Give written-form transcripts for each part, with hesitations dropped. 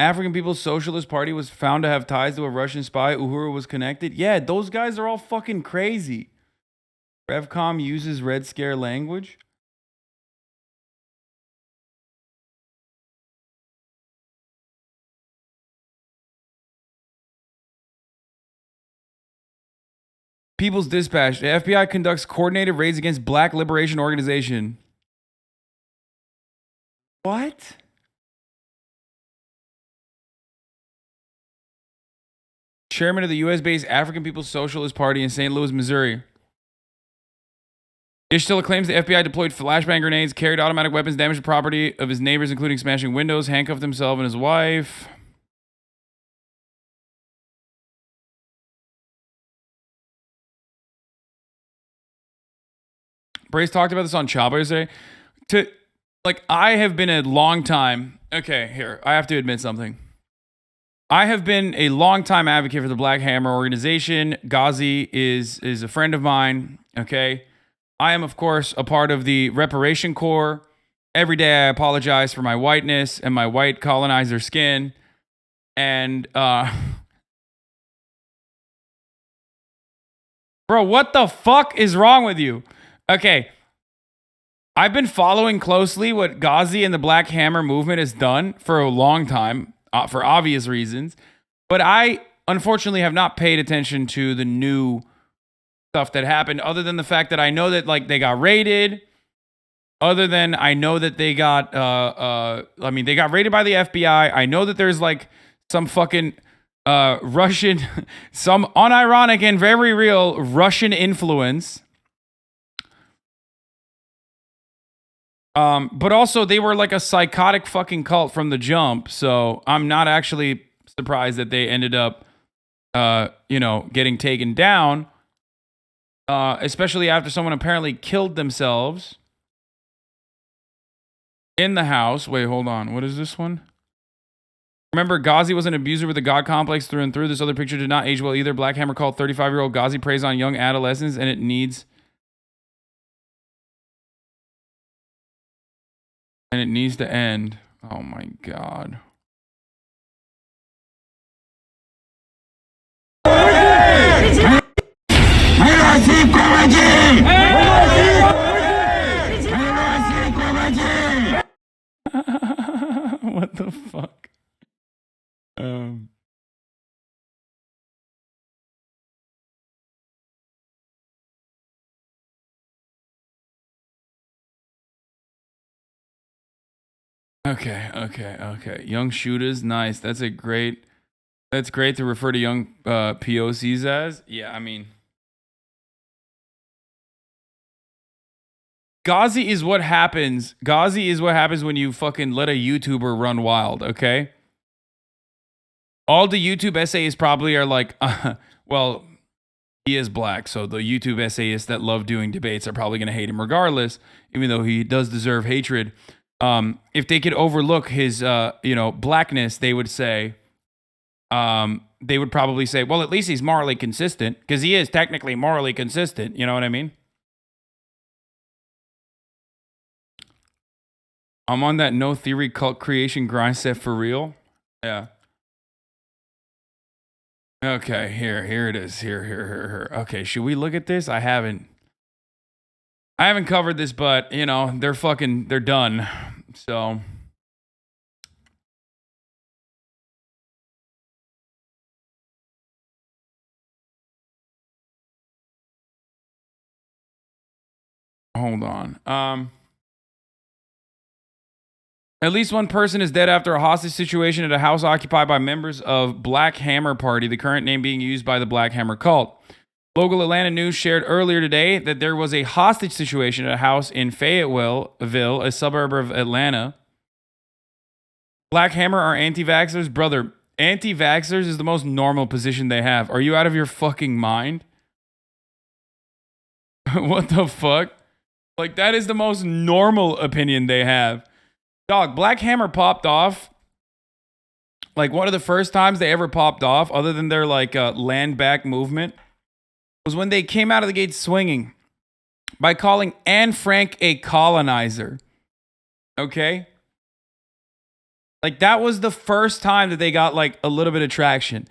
African People's Socialist Party was found to have ties to a Russian spy. Uhuru was connected. Yeah, those guys are all fucking crazy. Revcom uses Red Scare language. People's Dispatch. The FBI conducts coordinated raids against Black Liberation Organization. What? Chairman of the U.S.-based African People's Socialist Party in St. Louis, Missouri. Ishtila claims the FBI deployed flashbang grenades, carried automatic weapons, damaged the property of his neighbors, including smashing windows, handcuffed himself and his wife. Brace talked about this on Chavo yesterday. I have been a long time. Okay, here, I have to admit something. I have been a long time advocate for the Black Hammer organization. Ghazi is a friend of mine. Okay. I am, of course, a part of the Reparation Corps. Every day I apologize for my whiteness and my white colonizer skin. And, bro, what the fuck is wrong with you? Okay. I've been following closely what Ghazi and the Black Hammer movement has done for a long time, for obvious reasons. But I, unfortunately, have not paid attention to the new stuff that happened, other than the fact that I know that, like, they got raided. Other than I know that they got, they got raided by the FBI. I know that there's, like, some fucking Russian, some unironic and very real Russian influence. But also they were like a psychotic fucking cult from the jump. So I'm not actually surprised that they ended up, getting taken down. Especially after someone apparently killed themselves in the house. Wait, hold on. What is this one? Remember, Ghazi was an abuser with a god complex through and through. This other picture did not age well either. Black Hammer called 35-year-old Ghazi preys on young adolescents, and it needs to end. Oh my god. What the fuck? Okay. Young shooters, nice. That's great to refer to young POCs as. Yeah, I mean, Ghazi is what happens. Ghazi is what happens when you fucking let a YouTuber run wild, okay? All the YouTube essayists probably are like, well, he is black, so the YouTube essayists that love doing debates are probably going to hate him regardless, even though he does deserve hatred. If they could overlook his, blackness, they would say, they would probably say, well, at least he's morally consistent, because he is technically morally consistent. You know what I mean? I'm on that no theory cult creation grind set for real. Yeah. Okay, here it is. Here. Okay, should we look at this? I haven't covered this, but they're done. So hold on. At least one person is dead after a hostage situation at a house occupied by members of Black Hammer Party, the current name being used by the Black Hammer cult. Local Atlanta news shared earlier today that there was a hostage situation at a house in Fayetteville, a suburb of Atlanta. Black Hammer are anti-vaxxers? Brother, anti-vaxxers is the most normal position they have. Are you out of your fucking mind? What the fuck? Like, that is the most normal opinion they have. Dog, Black Hammer popped off. Like, one of the first times they ever popped off, other than their, land back movement, was when they came out of the gate swinging by calling Anne Frank a colonizer. Okay? Like that was the first time that they got like a little bit of traction.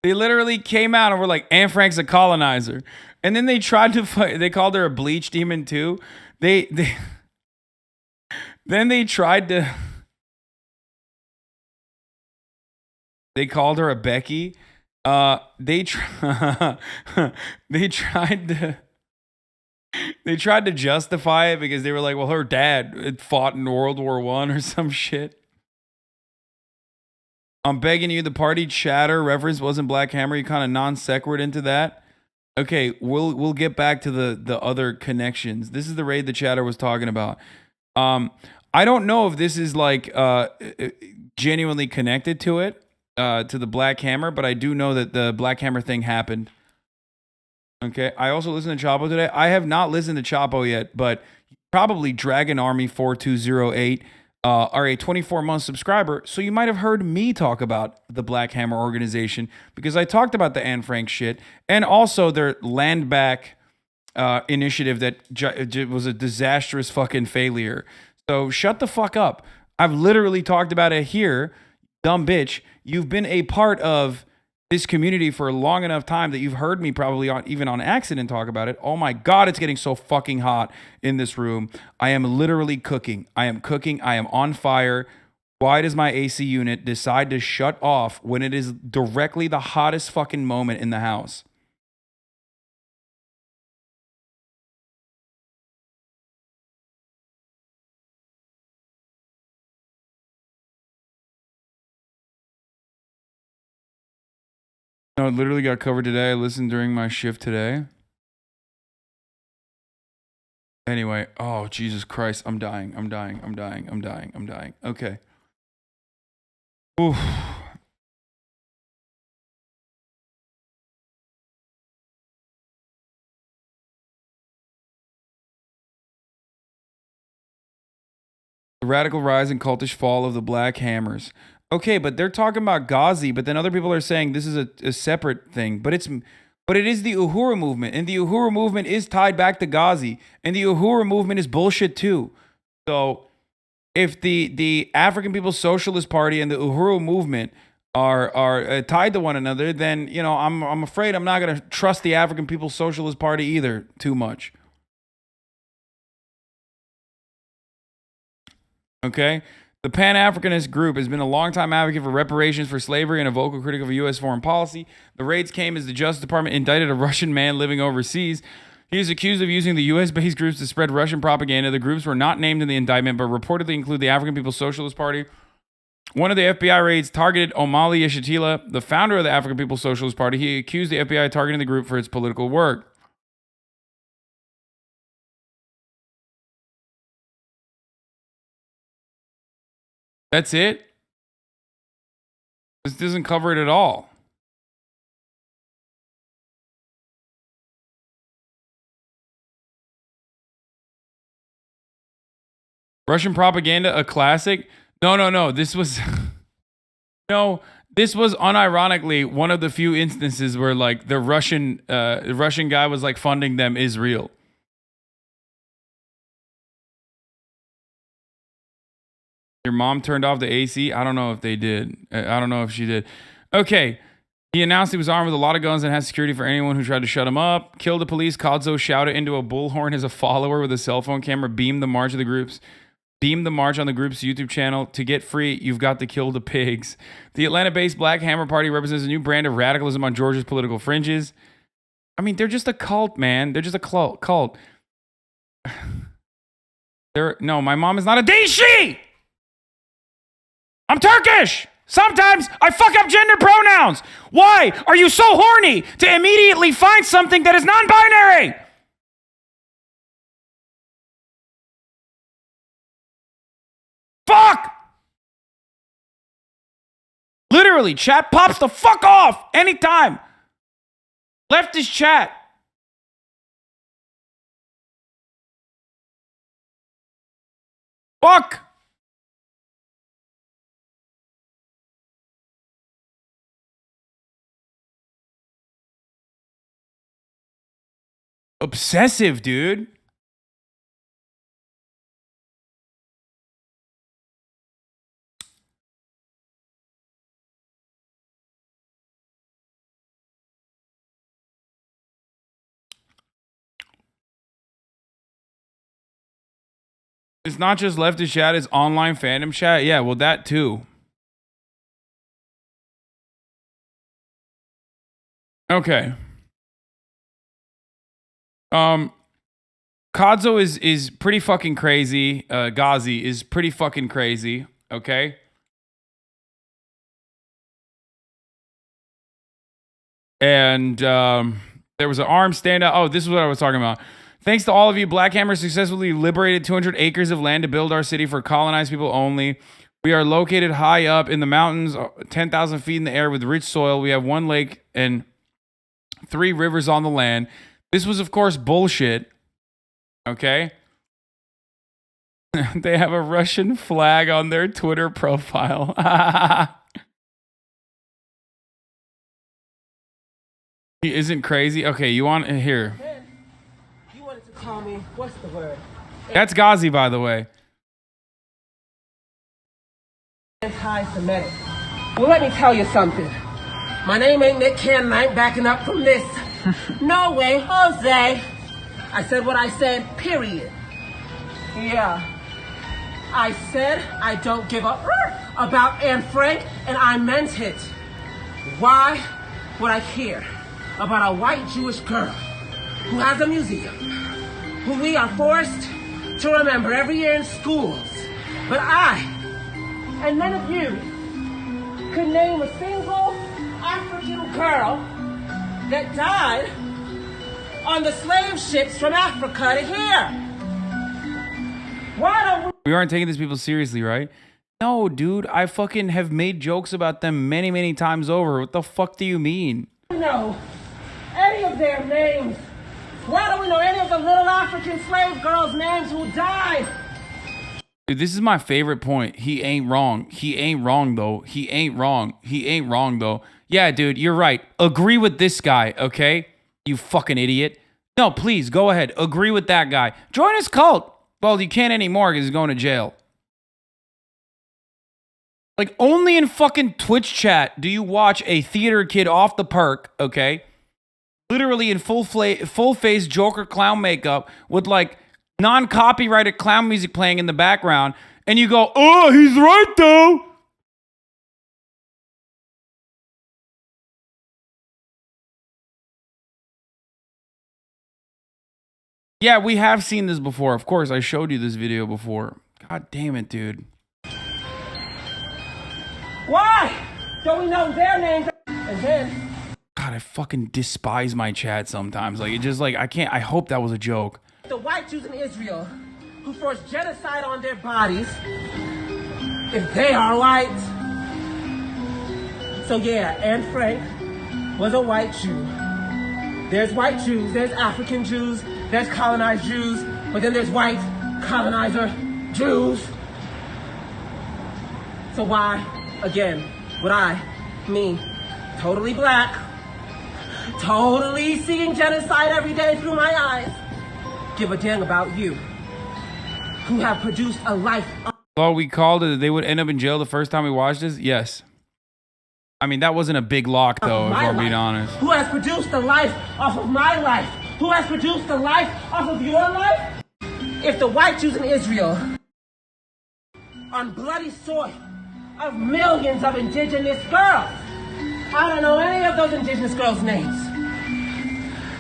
They literally came out and were like, Anne Frank's a colonizer. And then they tried to fight, they called her a bleach demon too. They then they tried to they called her a Becky. They they tried to they tried to justify it because they were like, well, her dad fought in World War One or some shit. I'm begging you, the party chatter reference wasn't Black Hammer. You kind of non sequitur into that. Okay, we'll get back to the other connections. This is the raid the chatter was talking about. I don't know if this is like genuinely connected to it, to the Black Hammer, but I do know that the Black Hammer thing happened. Okay, I also listened to Chapo today. I have not listened to Chapo yet, but probably Dragon Army 4208 are a 24-month subscriber, so you might have heard me talk about the Black Hammer organization because I talked about the Anne Frank shit and also their land back initiative that was a disastrous fucking failure. So shut the fuck up. I've literally talked about it here, dumb bitch. You've been a part of this community for a long enough time that you've heard me probably even on accident talk about it. Oh my God, it's getting so fucking hot in this room. I am literally cooking. I am cooking. I am on fire. Why does my AC unit decide to shut off when it is directly the hottest fucking moment in the house? No, it literally got covered today. I listened during my shift today. Anyway, oh, Jesus Christ. I'm dying. I'm dying. I'm dying. I'm dying. I'm dying. Okay. Oof. The radical rise and cultish fall of the Black Hammers. Okay, but they're talking about Ghazi, but then other people are saying this is a separate thing. But it is the Uhuru movement, and the Uhuru movement is tied back to Ghazi, and the Uhuru movement is bullshit too. So if the African People's Socialist Party and the Uhuru movement are tied to one another, then I'm afraid I'm not gonna trust the African People's Socialist Party either too much. Okay? The Pan Africanist group has been a longtime advocate for reparations for slavery and a vocal critic of U.S. foreign policy. The raids came as the Justice Department indicted a Russian man living overseas. He is accused of using the U.S. based groups to spread Russian propaganda. The groups were not named in the indictment, but reportedly include the African People's Socialist Party. One of the FBI raids targeted Omali Yeshitela, the founder of the African People's Socialist Party. He accused the FBI of targeting the group for its political work. That's it? This doesn't cover it at all. Russian propaganda, a classic? No. This was no. This was unironically one of the few instances where like the Russian guy was like funding them is real. Your mom turned off the AC. I don't know if they did. I don't know if she did. Okay. He announced he was armed with a lot of guns and had security for anyone who tried to shut him up. Killed the police. Kodzo shouted into a bullhorn as a follower with a cell phone camera beamed the march of the groups. Beam the march on the group's YouTube channel. To get free, you've got to kill the pigs. The Atlanta-based Black Hammer Party represents a new brand of radicalism on Georgia's political fringes. I mean, they're just a cult, man. They're just a cult. No, my mom is not a She. I'm Turkish. Sometimes I fuck up gender pronouns. Why are you so horny to immediately find something that is non-binary? Fuck! Literally, chat pops the fuck off anytime. Leftist chat. Fuck. Obsessive, dude. It's not just leftist chat, it's online fandom chat. Yeah, well, that too. Okay. Kadzo is pretty fucking crazy. Ghazi is pretty fucking crazy. Okay. And there was an armed standout. Oh, this is what I was talking about. Thanks to all of you, Black Hammer successfully liberated 200 acres of land to build our city for colonized people only. We are located high up in the mountains, 10,000 feet in the air with rich soil. We have 1 lake and 3 rivers on the land. This was, of course, bullshit. Okay? They have a Russian flag on their Twitter profile. He isn't crazy. Okay, you want here. You wanted to call me, what's the word? That's Ghazi, by the way. Anti-Semitic. Well, let me tell you something. My name ain't Nick Cannon. I ain't backing up from this. No way, Jose. I said what I said, period. Yeah. I said I don't give a about Anne Frank, and I meant it. Why would I care about a white Jewish girl who has a museum, who we are forced to remember every year in schools? But I, and none of you, could name a single African girl that died on the slave ships from Africa to here. Why don't we aren't taking these people seriously, right? No, dude, I fucking have made jokes about them many, many times over. What the fuck do you mean? know any of their names? Why don't we know any of the little African slave girls' names who died? Dude, this is my favorite point. He ain't wrong. He ain't wrong, though. He ain't wrong. He ain't wrong, though. Yeah, dude, you're right. Agree with this guy, okay? You fucking idiot. No, please, go ahead. Agree with that guy. Join his cult. Well, you can't anymore because he's going to jail. Like, only in fucking Twitch chat do you watch a theater kid off the perk, okay? Literally in full-face Joker clown makeup with, like, non-copyrighted clown music playing in the background, and you go, oh, he's right, though. Yeah, we have seen this before. Of course, I showed you this video before. God damn it, dude. Why? Don't we know their names? And then... God, I fucking despise my chat sometimes. Like, it just, like, I can't... I hope that was a joke. The white Jews in Israel who forced genocide on their bodies, if they are white. So yeah, Anne Frank was a white Jew. There's white Jews, there's African Jews, there's colonized Jews, but then there's white colonizer Jews. So why, again, would I, me, totally black, totally seeing genocide every day through my eyes, give a damn about you, who have produced a life of... Well, we called it that they would end up in jail the first time we watched this? Yes. I mean, that wasn't a big lock, though, if we're being honest. Who has produced a life off of my life? Who has produced a life off of your life? If the white Jews in Israel, on bloody soil of millions of indigenous girls, I don't know any of those indigenous girls' names.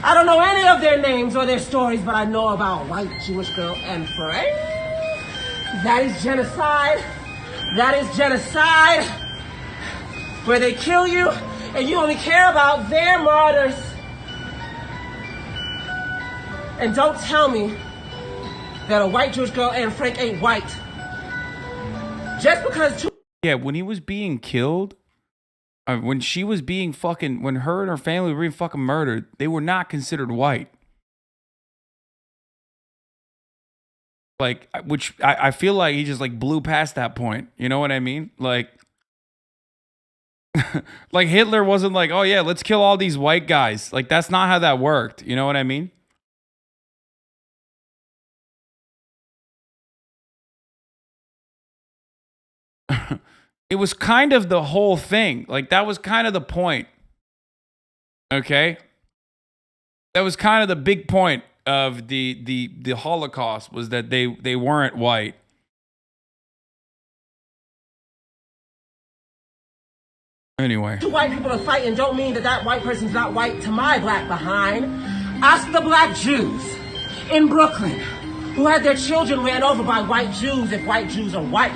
I don't know any of their names or their stories, but I know about white Jewish girl Anne Frank. That is genocide. That is genocide. Where they kill you and you only care about their martyrs. And don't tell me that a white Jewish girl Anne Frank ain't white. Just because... Yeah, when he was being killed, when she was being fucking... When her and her family were being fucking murdered, they were not considered white. Like, which I feel like he just, like, blew past that point. You know what I mean? Like... Like Hitler wasn't like, oh yeah, let's kill all these white guys. Like, that's not how that worked. You know what I mean? It was kind of the whole thing. Like, that was kind of the point. Okay? That was kind of the big point of the Holocaust was that they weren't white. Anyway, Two white people are fighting don't mean that that white person's not white to my black behind. Ask the black Jews in Brooklyn who had their children ran over by white Jews if white Jews are white.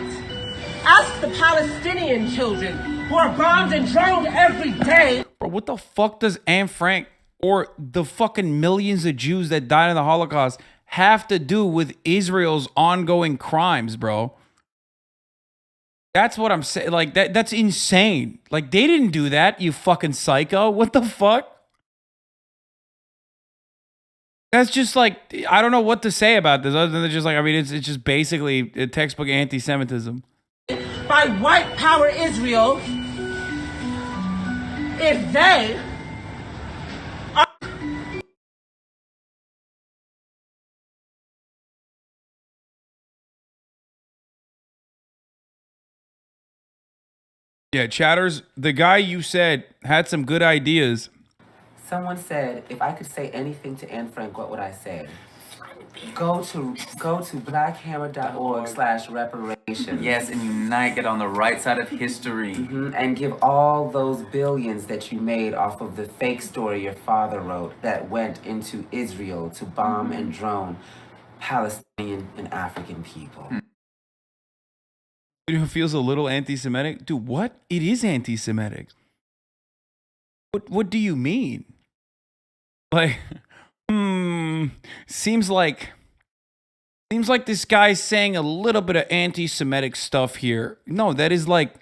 Ask the Palestinian children who are bombed and droned every day. bro, what the fuck does Anne Frank or the fucking millions of Jews that died in the Holocaust have to do with Israel's ongoing crimes, bro? That's what I'm saying. Like that's insane. Like they didn't do that, you fucking psycho. What the fuck? That's just like I don't know what to say about this other than just like I mean it's just basically a textbook anti-Semitism. By white power Israel, if they are Yeah, Chatters, the guy you said had some good ideas. Someone said, if I could say anything to Anne Frank, what would I say? Go to blackhammer.org/reparations. Yes, and unite, get on the right side of history. And give all those billions that you made off of the fake story your father wrote that went into Israel to bomb and drone Palestinian and African people. You know who feels a little anti-Semitic? Dude, what? It is anti-Semitic. What do you mean? Like, seems like this guy's saying a little bit of anti-Semitic stuff here. No, that is like,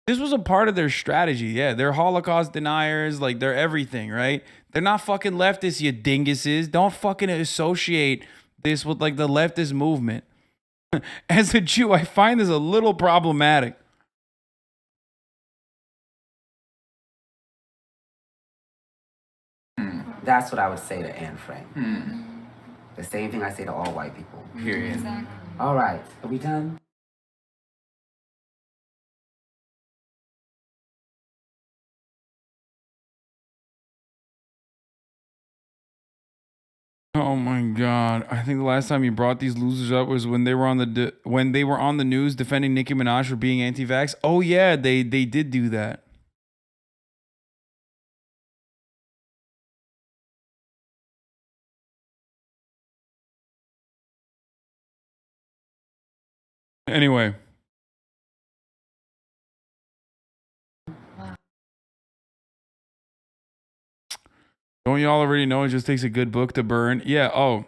this was a part of their strategy. Yeah, they're Holocaust deniers. Like, they're everything, right? They're not fucking leftists, you dinguses. Don't fucking associate this with like the leftist movement. As a Jew, I find this a little problematic. That's what I would say to Anne Frank. The same thing I say to all white people. Period. Exactly. All right, are we done? Oh my god! I think the last time you brought these losers up was when they were on the news defending Nicki Minaj for being anti-vax. Oh yeah, they did do that. Anyway. Don't y'all already know it just takes a good book to burn? Yeah, oh.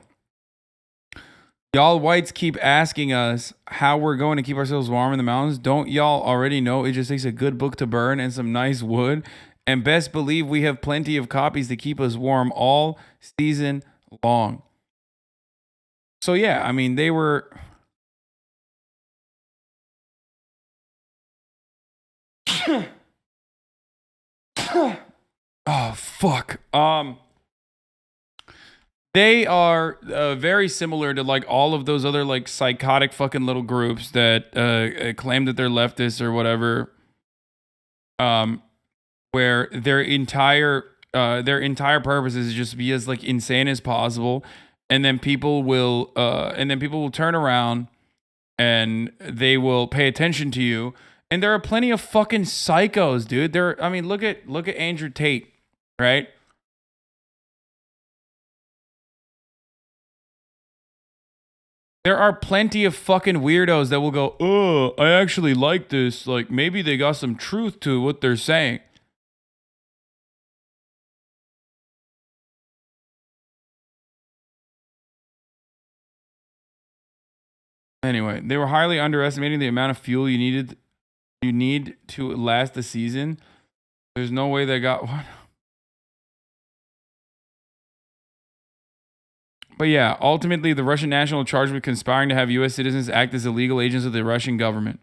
Y'all whites keep asking us how we're going to keep ourselves warm in the mountains. Don't y'all already know it just takes a good book to burn and some nice wood? And best believe we have plenty of copies to keep us warm all season long. So yeah, I mean, they were... Oh, fuck. They are very similar to like all of those other like psychotic fucking little groups that claim that they're leftists or whatever. Where their entire purpose is just to be as like insane as possible, and then people will turn around and they will pay attention to you. And there are plenty of fucking psychos, dude. I mean, look at Andrew Tate, right? There are plenty of fucking weirdos that will go, "Oh, I actually like this. Like, maybe they got some truth to what they're saying." Anyway, they were highly underestimating the amount of fuel you need to last the season. There's no way they got what? But yeah, ultimately, the Russian national charged with conspiring to have U.S. citizens act as illegal agents of the Russian government.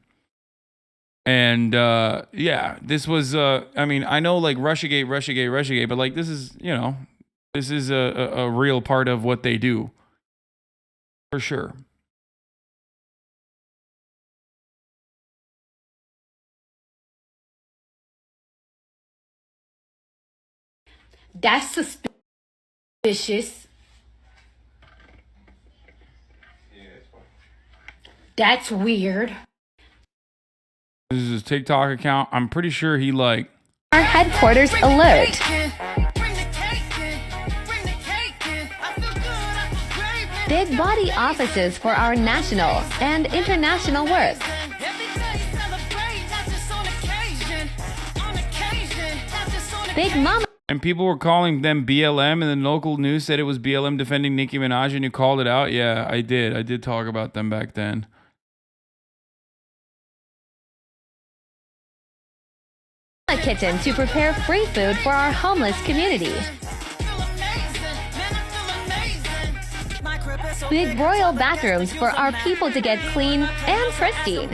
And yeah, this was, I mean, I know like Russiagate, but like this is, you know, this is a real part of what they do. For sure. That's suspicious. That's weird. This is his TikTok account. I'm pretty sure he like. Our headquarters alert. Big body offices for our national and international work. Big Mama. And people were calling them BLM, and the local news said it was BLM defending Nicki Minaj, and you called it out? Yeah, I did. I did talk about them back then. Kitchen to prepare free food for our homeless community. Big royal bathrooms for our people to get clean and pristine.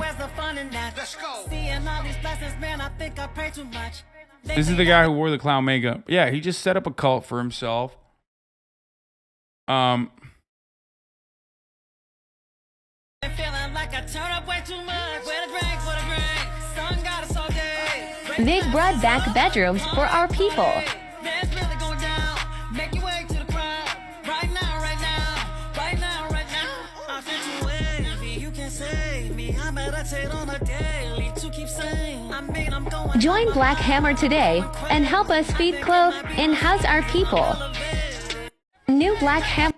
This is the guy who wore the clown makeup. Yeah, he just set up a cult for himself. Big broad back bedrooms for our people. Join Black Hammer today and help us feed, clothe, and house our people. New Black Hammer.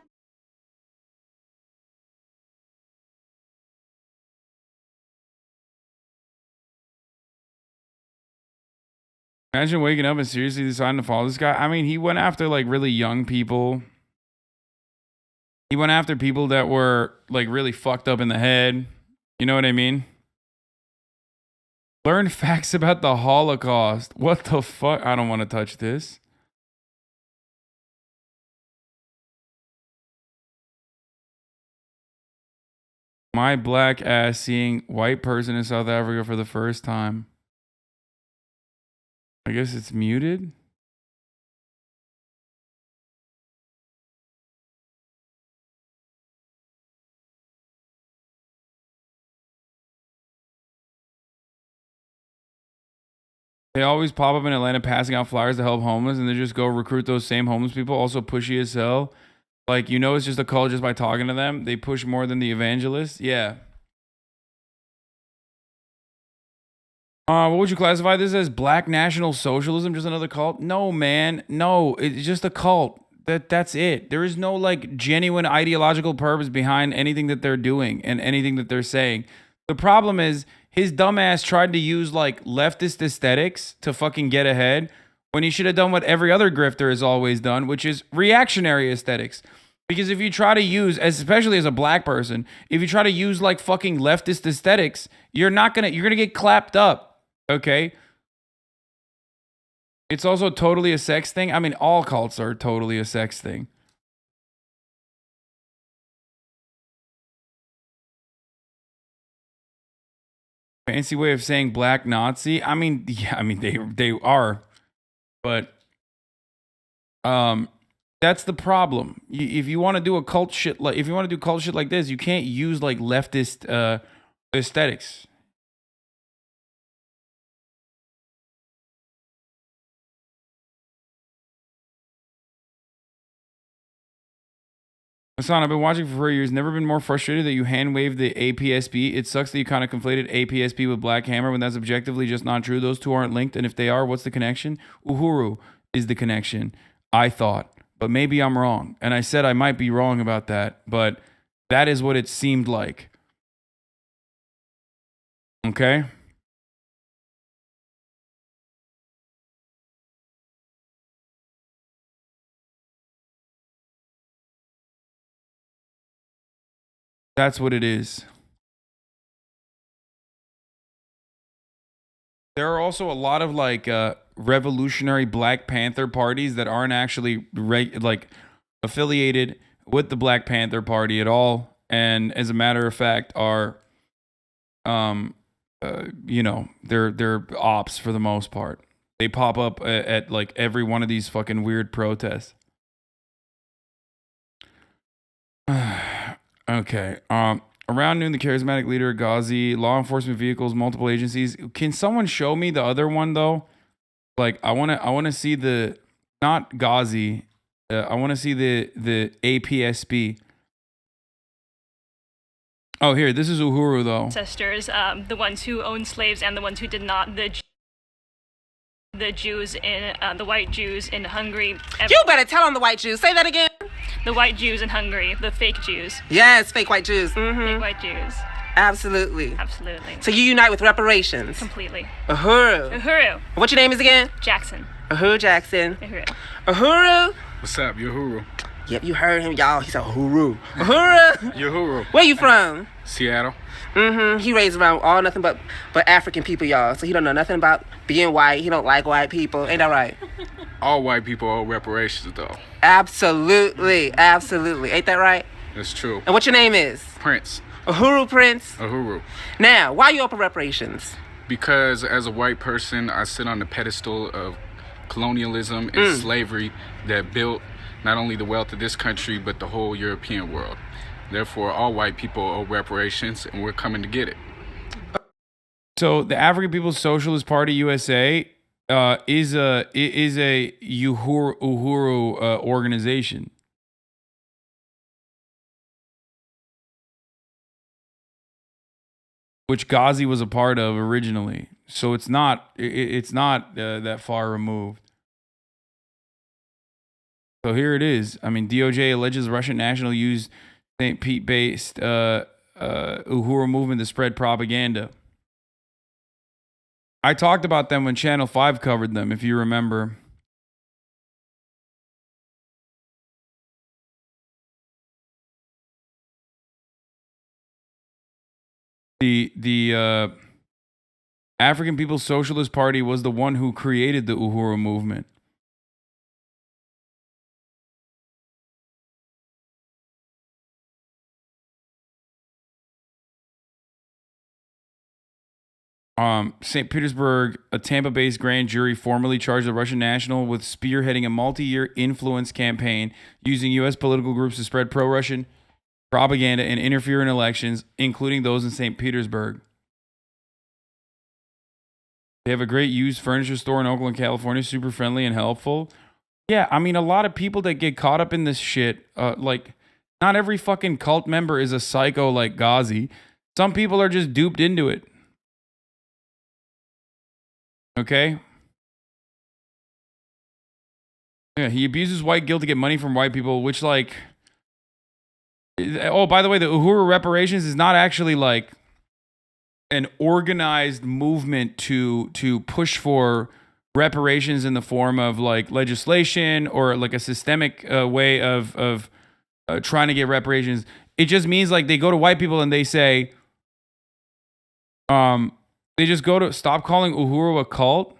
Imagine waking up and seriously deciding to follow this guy. I mean, he went after like really young people. He went after people that were like really fucked up in the head. You know what I mean? Learn facts about the Holocaust. What the fuck? I don't want to touch this. My black ass seeing white person in South Africa for the first time. I guess it's muted. They always pop up in Atlanta passing out flyers to help homeless, and they just go recruit those same homeless people. Also pushy as hell. Like, you know, it's just a cult just by talking to them. They push more than the evangelists. Yeah. What would you classify this as? Black National Socialism? Just another cult? No, man. No, it's just a cult. That's it. There is no like genuine ideological purpose behind anything that they're doing and anything that they're saying. The problem is his dumbass tried to use like leftist aesthetics to fucking get ahead when he should have done what every other grifter has always done, which is reactionary aesthetics. Because if you try to use, especially as a black person, if you try to use like fucking leftist aesthetics, you're gonna get clapped up. Okay. It's also totally a sex thing. I mean, all cults are totally a sex thing. Fancy way of saying black Nazi. I mean, yeah, I mean they are, but that's the problem. If you want to do a cult shit like if you want to do cult shit like this, you can't use like leftist aesthetics. Hasan, I've been watching for 4 years. Never been more frustrated that you hand waved the APSB. It sucks that you kind of conflated APSB with Black Hammer when that's objectively just not true. Those two aren't linked, and if they are, what's the connection? Uhuru is the connection, I thought. But maybe I'm wrong. And I said I might be wrong about that, but that is what it seemed like. Okay? That's what it is. There are also a lot of like revolutionary Black Panther parties that aren't actually like affiliated with the Black Panther Party at all, and as a matter of fact are you know, they're ops for the most part. They pop up at like every one of these fucking weird protests. Okay. Around noon, the charismatic leader, Ghazi, law enforcement vehicles, multiple agencies. Can someone show me the other one though? Like, I wanna see the not Ghazi. I want to see the APSB. Oh, here, this is Uhuru though. ancestors, the ones who owned slaves and the ones who did not, the Jews in the white Jews in Hungary. You better tell on the white Jews. Say that again. The white Jews in Hungary, the fake Jews, Yes, fake white Jews. fake white Jews, Absolutely. absolutely, So you unite with reparations. completely. Uhuru. Uhuru What your name is again? Jackson. Uhuru Jackson. Uhuru. Uhuru. What's up, Uhuru? Yep, you heard him, y'all. He said Uhuru. Uhuru. Uhuru. Where you from? Seattle. He raised around all nothing but African people, y'all. So he don't know nothing about being white. He don't like white people. Ain't that right? All white people owe reparations, though. Absolutely. Absolutely. Ain't that right? That's true. And what your name is? Prince. Uhuru Prince. Uhuru. Now, why you open reparations? Because as a white person, I sit on the pedestal of colonialism and slavery that built not only the wealth of this country, but the whole European world. Therefore, all white people owe reparations, and we're coming to get it. So the African People's Socialist Party USA is a Uhuru organization. Which Ghazi was a part of originally. So it's not that far removed. So here it is. I mean, DOJ alleges Russian national used St. Pete-based Uhuru movement to spread propaganda. I talked about them when Channel 5 covered them, if you remember. The African People's Socialist Party was the one who created the Uhuru movement. St. Petersburg, a Tampa-based grand jury formally charged the Russian national with spearheading a multi-year influence campaign using U.S. political groups to spread pro-Russian propaganda and interfere in elections, including those in St. Petersburg. They have a great used furniture store in Oakland, California, super friendly and helpful. Yeah, I mean, a lot of people that get caught up in this shit, like, not every fucking cult member is a psycho like Ghazi. Some people are just duped into it. Okay? Yeah, he abuses white guilt to get money from white people, which, like... Oh, by the way, the Uhuru reparations is not actually, like, an organized movement to push for reparations in the form of, like, legislation or, like, a systemic way of trying to get reparations. It just means, like, they go to white people and they say... They just go to stop calling Uhuru a cult.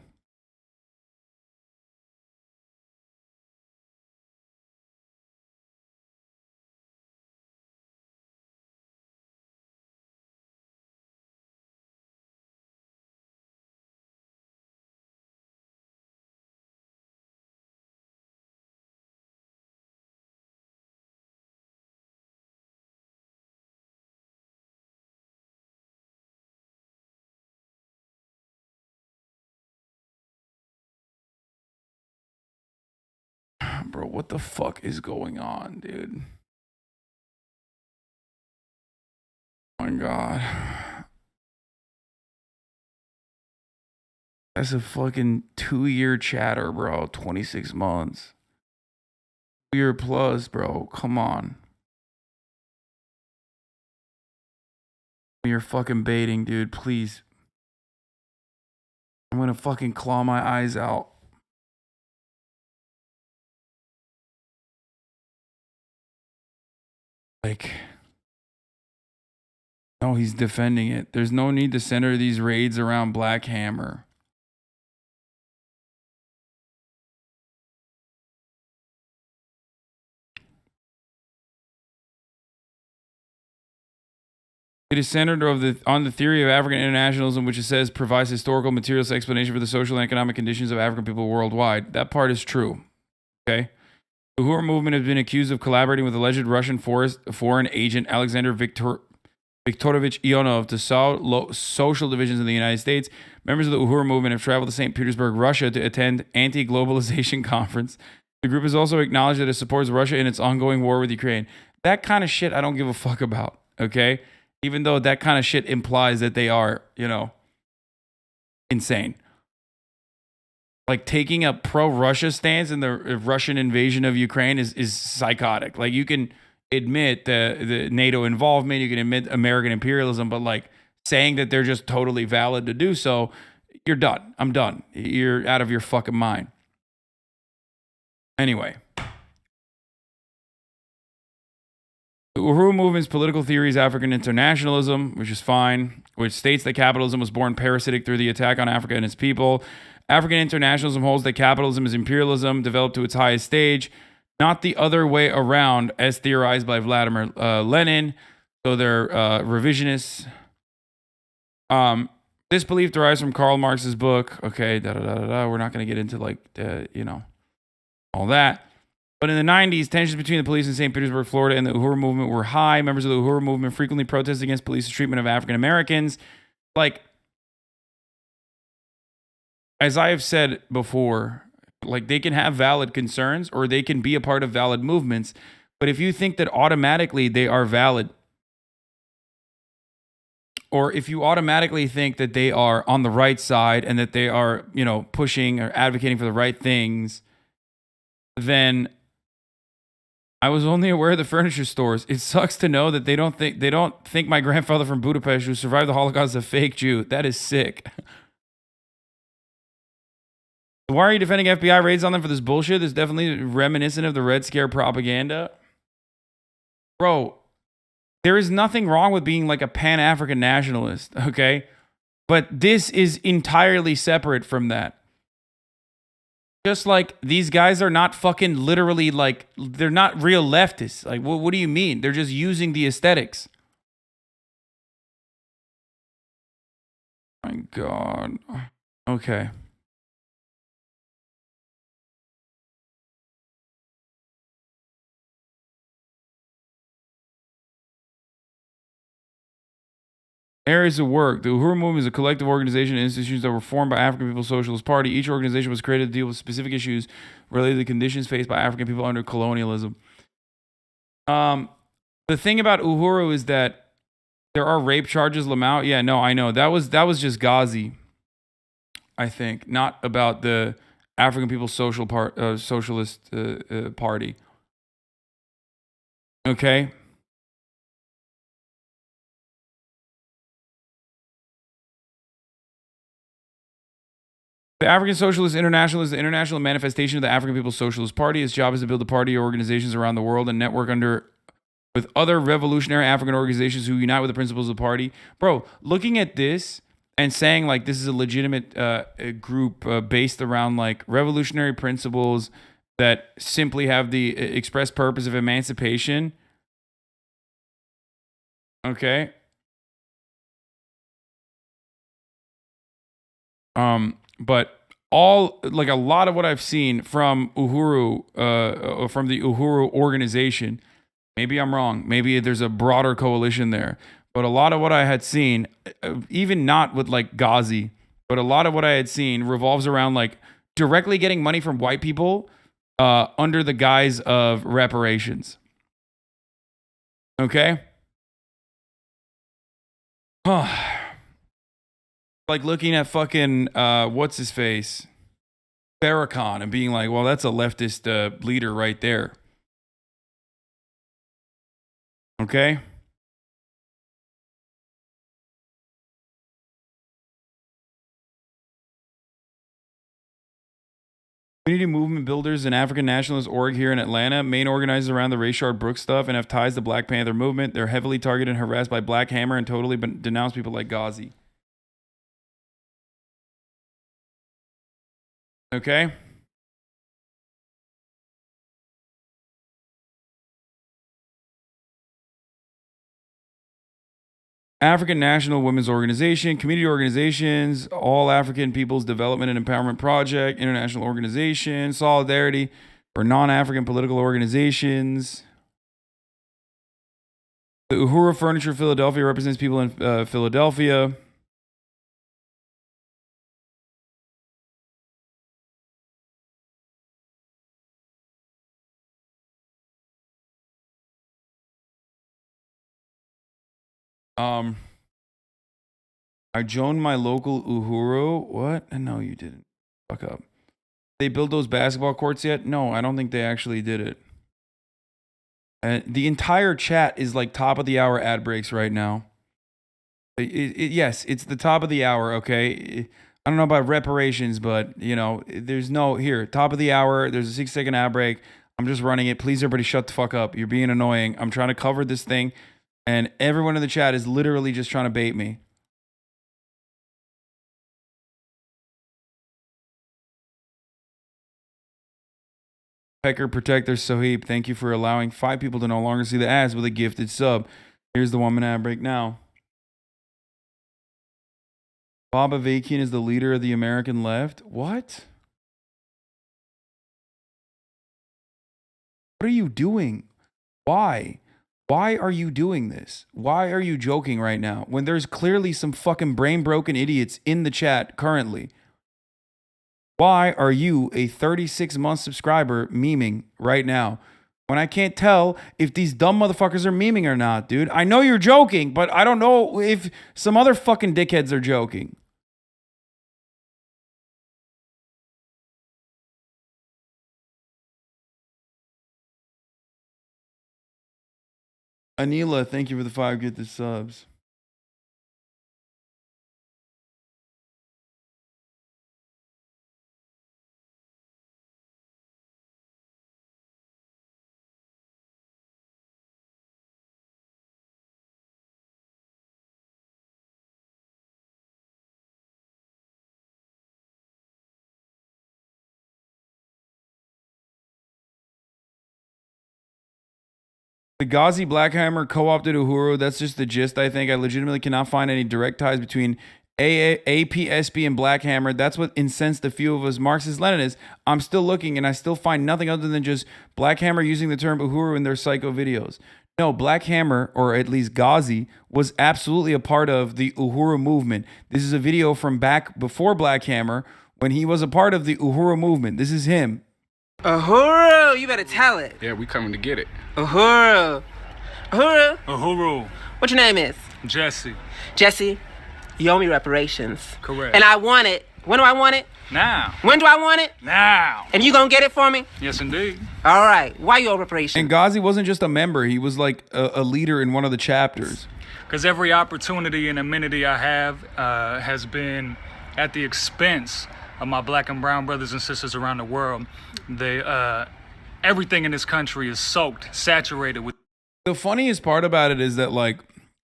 Bro, what the fuck is going on, dude? Oh my God. That's a fucking 2-year chatter, bro. 26 months. 2-year plus, bro. Come on. You're fucking baiting, dude. Please. I'm gonna fucking claw my eyes out. Like, no, he's defending it. There's no need to center these raids around Black Hammer. It is centered on the theory of African internationalism, which it says provides historical materials explanation for the social and economic conditions of African people worldwide. That part is true. Okay? The Uhuru movement has been accused of collaborating with alleged Russian foreign agent Alexander Viktorovich Ionov to solve social divisions in the United States. Members of the Uhuru movement have traveled to St. Petersburg, Russia to attend anti-globalization conference. The group has also acknowledged that it supports Russia in its ongoing war with Ukraine. That kind of shit I don't give a fuck about, okay? even though that kind of shit implies that they are, you know, insane. Like taking a pro-Russia stance in the Russian invasion of Ukraine is psychotic. Like you can admit the NATO involvement, you can admit American imperialism, but like saying that they're just totally valid to do so, you're done. I'm done. You're out of your fucking mind. Anyway. The Uhuru movement's political theory is African internationalism, which is fine, which states that capitalism was born parasitic through the attack on Africa and its people. African internationalism holds that capitalism is imperialism developed to its highest stage, not the other way around, as theorized by Vladimir Lenin. So they're revisionists. This belief derives from Karl Marx's book. Okay, We're not going to get into like, all that. But in the 90s, tensions between the police in St. Petersburg, Florida, and the Uhuru movement were high. Members of the Uhuru movement frequently protested against police's treatment of African Americans. Like, as I have said before, like they can have valid concerns or they can be a part of valid movements. But if you think that automatically they are valid, or if you automatically think that they are on the right side and that they are, you know, pushing or advocating for the right things, then I was only aware of the furniture stores. It sucks to know that they don't think my grandfather from Budapest who survived the Holocaust is a fake Jew. That is sick. Why are you defending FBI raids on them for this bullshit? This is definitely reminiscent of the Red Scare propaganda. Bro, there is nothing wrong with being like a Pan-African nationalist, okay? But this is entirely separate from that. Just like these guys are not fucking literally like, they're not real leftists. Like, what do you mean? They're just using the aesthetics. My God. Okay. Areas of work. The Uhuru movement is a collective organization and institutions that were formed by African People's Socialist Party. Each organization was created to deal with specific issues related to conditions faced by African people under colonialism. The thing about Uhuru is that there are rape charges. Lamau, yeah, no, I know that was just Ghazi, I think, not about the African People's Socialist Party. Okay. The African Socialist International is the international manifestation of the African People's Socialist Party. Its job is to build a party organizations around the world and network with other revolutionary African organizations who unite with the principles of the party. Bro, looking at this and saying like this is a legitimate group based around like revolutionary principles that simply have the express purpose of emancipation. Okay. But a lot of what I've seen from Uhuru, from the Uhuru organization, maybe I'm wrong. Maybe there's a broader coalition there. But a lot of what I had seen, even not with like Ghazi, but a lot of what I had seen revolves around like directly getting money from white people under the guise of reparations. Okay? Like looking at fucking what's his face, Farrakhan, and being like, well, that's a leftist leader right there. Okay. Community movement builders and African nationalist org here in Atlanta, main organizers around the Rayshard Brooks stuff, and have ties to the Black Panther movement. They're heavily targeted and harassed by Black Hammer and totally denounce people like Ghazi. Okay. African National Women's Organization, community organizations, All African People's Development and Empowerment Project, international organization, Solidarity for non-African political organizations. The Uhuru Furniture Philadelphia represents people in Philadelphia. I joined my local Uhuru. What? No, you didn't. Fuck up. They build those basketball courts yet? No, I don't think they actually did it. The entire chat is like top of the hour ad breaks right now. Yes, it's the top of the hour, okay? I don't know about reparations, but, you know, there's no... Here, top of the hour, there's a 6-second ad break. I'm just running it. Please, everybody, shut the fuck up. You're being annoying. I'm trying to cover this thing, and everyone in the chat is literally just trying to bait me. Pecker Protector Soheeb, thank you for allowing 5 people to no longer see the ads with a gifted sub. Here's the 1-minute ad break now. Bob Avakian is the leader of the American left. What? What are you doing? Why? Why are you doing this? Why are you joking right now when there's clearly some fucking brain-broken idiots in the chat currently? Why are you, a 36-month subscriber, memeing right now when I can't tell if these dumb motherfuckers are memeing or not, dude? I know you're joking, but I don't know if some other fucking dickheads are joking. Anila, thank you for the 5 gifted subs. The Ghazi Blackhammer co-opted Uhuru. That's just the gist, I think. I legitimately cannot find any direct ties between APSP and Blackhammer. That's what incensed a few of us Marxist-Leninists. I'm still looking, and I still find nothing other than just Blackhammer using the term Uhuru in their psycho videos. No, Blackhammer, or at least Ghazi, was absolutely a part of the Uhuru movement. This is a video from back before Blackhammer when he was a part of the Uhuru movement. This is him. Uhuru, you better tell it. Yeah, we coming to get it. Uhuru. Uhuru. Uhuru. What your name is? Jesse. Jesse, you owe me reparations. Correct. And I want it. When do I want it? Now. When do I want it? Now. And you gonna get it for me? Yes, indeed. All right. Why you owe reparations? And Ghazi wasn't just a member. He was like a leader in one of the chapters. Because every opportunity and amenity I have has been at the expense of my black and brown brothers and sisters around the world. They, everything in this country is soaked, saturated with. The funniest part about it is that, like,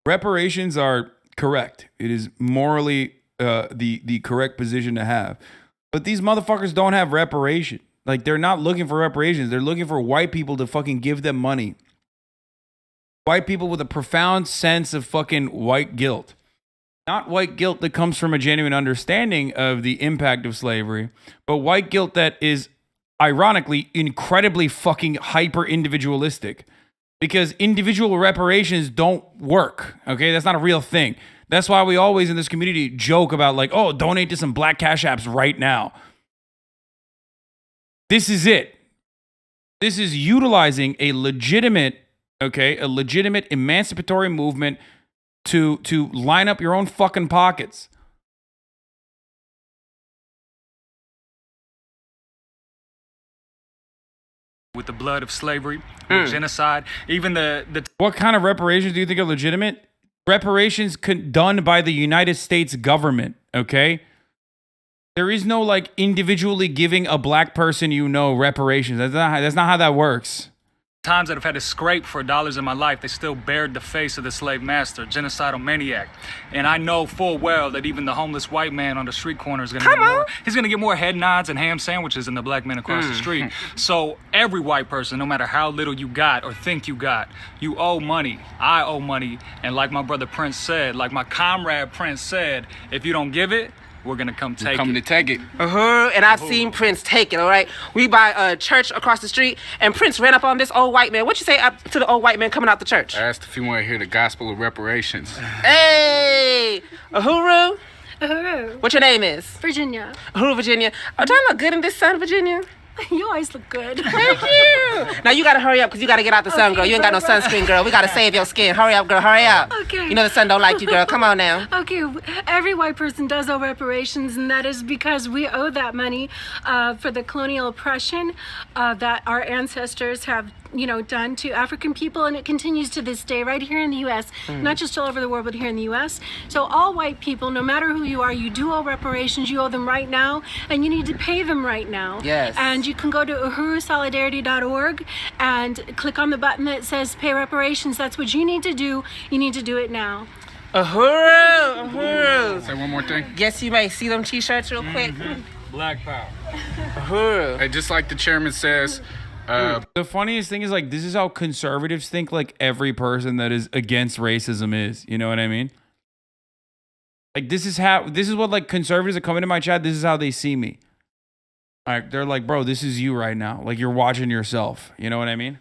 reparations are correct. It is morally the correct position to have. But these motherfuckers don't have reparation. Like, they're not looking for reparations. They're looking for white people to fucking give them money. White people with a profound sense of fucking white guilt. Not white guilt that comes from a genuine understanding of the impact of slavery, but white guilt that is, ironically, incredibly fucking hyper-individualistic. Because individual reparations don't work, okay? That's not a real thing. That's why we always in this community joke about, like, oh, donate to some black cash apps right now. This is it. This is utilizing a legitimate, okay, a legitimate emancipatory movement to line up your own fucking pockets. With the blood of slavery, with genocide, even the. What kind of reparations do you think are legitimate? Reparations done by the United States government, okay? There is no, like, individually giving a black person, you know, reparations. That's not how that works. Times that I've had to scrape for dollars in my life, they still bared the face of the slave master, genocidal maniac. And I know full well that even the homeless white man on the street corner is going to get more. He's going to get more head nods and ham sandwiches than the black man across the street. So every white person, no matter how little you got or think you got, you owe money. I owe money. And like my brother Prince said, like my comrade Prince said, if you don't give it, we're gonna come take it. Coming to take it. And I've seen Prince take it, all right? We by a church across the street, and Prince ran up on this old white man. What you say up to the old white man coming out the church? I asked if you want to hear the gospel of reparations. Hey! Uhuru? Uhuru. What your name is? Virginia. Uhuru, Virginia. Oh, do I look good in this sun, Virginia? You always look good. Thank you. Now you gotta hurry up because you gotta get out the sun, girl. You ain't got no sunscreen, girl. We gotta save your skin. Hurry up, girl. Hurry up. Okay. You know the sun don't like you, girl. Come on now. Okay, every white person does owe reparations, and that is because we owe that money for the colonial oppression that our ancestors have, done to African people, and it continues to this day right here in the U.S., not just all over the world, but here in the U.S. So all white people, no matter who you are, you do owe reparations. You owe them right now, and you need to pay them right now. Yes. And you can go to uhurusolidarity.org and click on the button that says pay reparations. That's what you need to do. You need to do it now. Uhuru, Uhuru. Say one more thing. Yes, you may see them t-shirts real quick. Black power. Uhuru. Hey, just like the chairman says, The funniest thing is, like, this is how conservatives think, like, every person that is against racism is. You know what I mean? Like, this is what, like, conservatives that come into my chat, this is how they see me. Like, they're like, bro, this is you right now. Like, you're watching yourself. You know what I mean?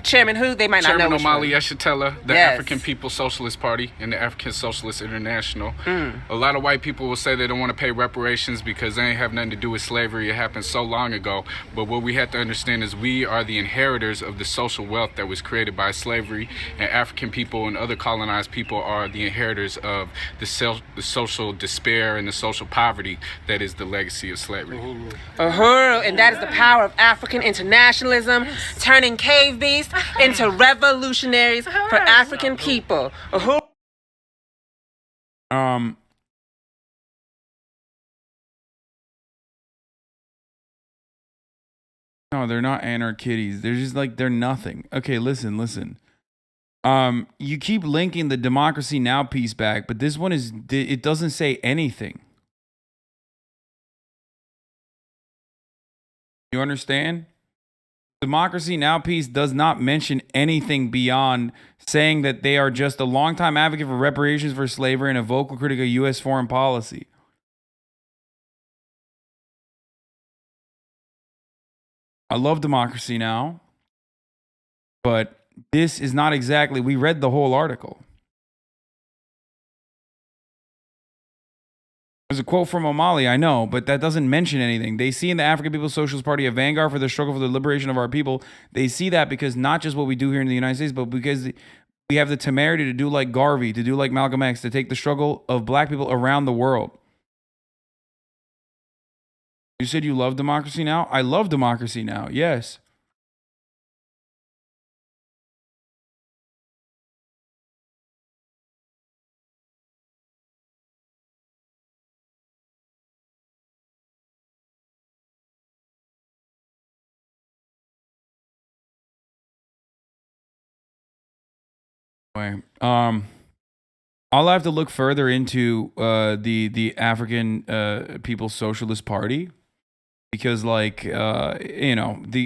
Chairman who? They might not Chairman know. Omali Yeshitela, the Yes. African People's Socialist Party and the African Socialist International. A lot of white people will say they don't want to pay reparations because they ain't have nothing to do with slavery. It happened so long ago. But what we have to understand is we are the inheritors of the social wealth that was created by slavery, and African people and other colonized people are the inheritors of the social despair and the social poverty that is the legacy of slavery. Uhuru, and that is the power of African internationalism, turning cave beasts into revolutionaries for African people. Uhuru. No, they're not anarchitties. They're just like, they're nothing. Okay, listen. You keep linking the Democracy Now! Piece back, but this one it doesn't say anything. You understand? Democracy Now! Piece does not mention anything beyond saying that they are just a longtime advocate for reparations for slavery and a vocal critic of U.S. foreign policy. I love Democracy Now!, but this is not exactly, we read the whole article. There's a quote from Omali, I know, but that doesn't mention anything. They see in the African People's Socialist Party a vanguard for the struggle for the liberation of our people. They see that because not just what we do here in the United States, but because we have the temerity to do like Garvey, to do like Malcolm X, to take the struggle of black people around the world. You said you love Democracy Now! I love Democracy Now!, yes. Anyway, I'll have to look further into the African People's Socialist Party, because, like, the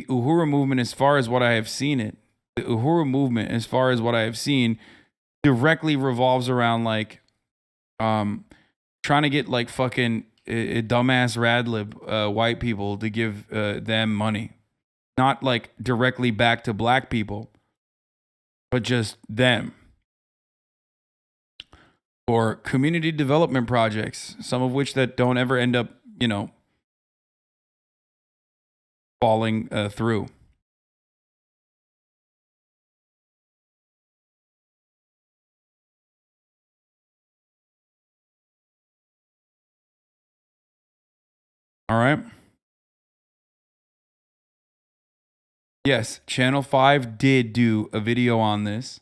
Uhuru movement, as far as what I have seen directly revolves around, like, trying to get, like, fucking dumbass radlib white people to give them money, not like directly back to black people, but just them. Or community development projects, some of which that don't ever end up, falling through. All right. Yes, Channel 5 did do a video on this,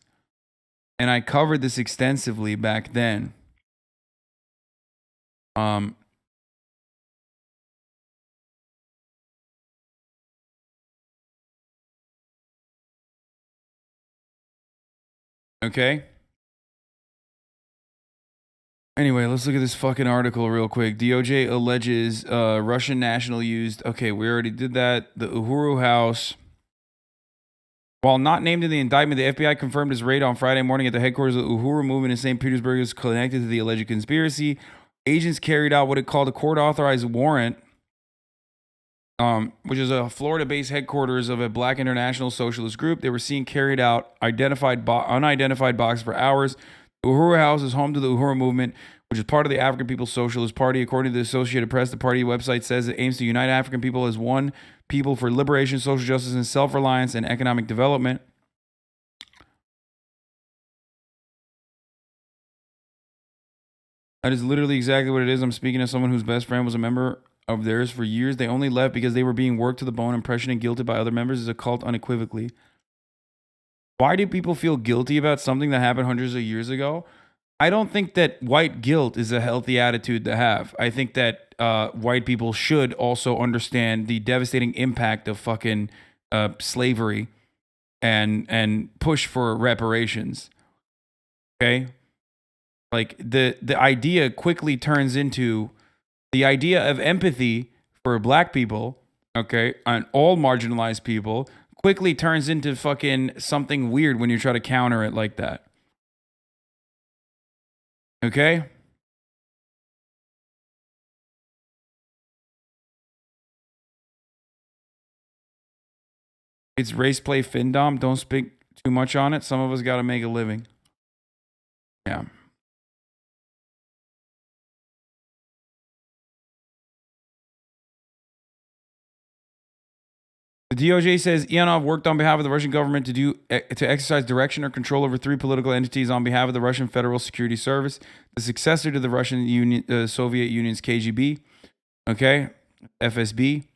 and I covered this extensively back then. Okay. Anyway, let's look at this fucking article real quick. DOJ alleges Russian national used... Okay, we already did that. The Uhuru House. While not named in the indictment, the FBI confirmed its raid on Friday morning at the headquarters of the Uhuru movement in St. Petersburg is connected to the alleged conspiracy. Agents carried out what it called a court-authorized warrant, which is a Florida-based headquarters of a Black international socialist group. They were seen carried out unidentified box for hours. The Uhuru House is home to the Uhuru movement, which is part of the African People's Socialist Party. According to the Associated Press, the party website says it aims to unite African people as one people for liberation, social justice, and self-reliance and economic development. That is literally exactly what it is. I'm speaking as someone whose best friend was a member of theirs for years. They only left because they were being worked to the bone and pressured and guilted by other members as a cult unequivocally. Why do people feel guilty about something that happened hundreds of years ago? I don't think that white guilt is a healthy attitude to have. I think that white people should also understand the devastating impact of fucking slavery and push for reparations. Okay? Like the idea quickly turns into the idea of empathy for black people, okay, and all marginalized people quickly turns into fucking something weird when you try to counter it like that. Okay? It's race play findom. Don't speak too much on it. Some of us got to make a living. Yeah. The DOJ says Ionov worked on behalf of the Russian government to exercise direction or control over 3 political entities on behalf of the Russian Federal Security Service, the successor to the Soviet Union's KGB, okay, FSB.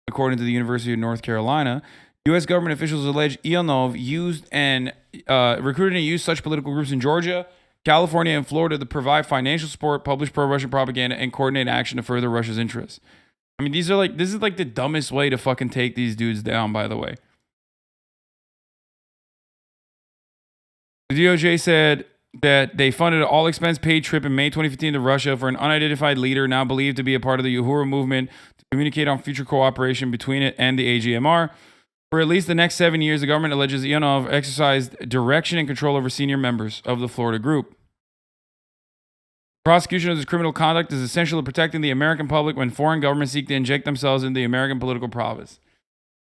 According to the University of North Carolina, U.S. government officials allege Ionov used and recruited and used such political groups in Georgia, California, and Florida to provide financial support, publish pro-Russian propaganda, and coordinate action to further Russia's interests. I mean, this is like the dumbest way to fucking take these dudes down, by the way. The DOJ said that they funded an all-expense paid trip in May 2015 to Russia for an unidentified leader now believed to be a part of the Uhuru movement to communicate on future cooperation between it and the AGMR. For at least the next 7 years, the government alleges Ionov exercised direction and control over senior members of the Florida group. Prosecution of this criminal conduct is essential to protecting the American public when foreign governments seek to inject themselves into the American political province.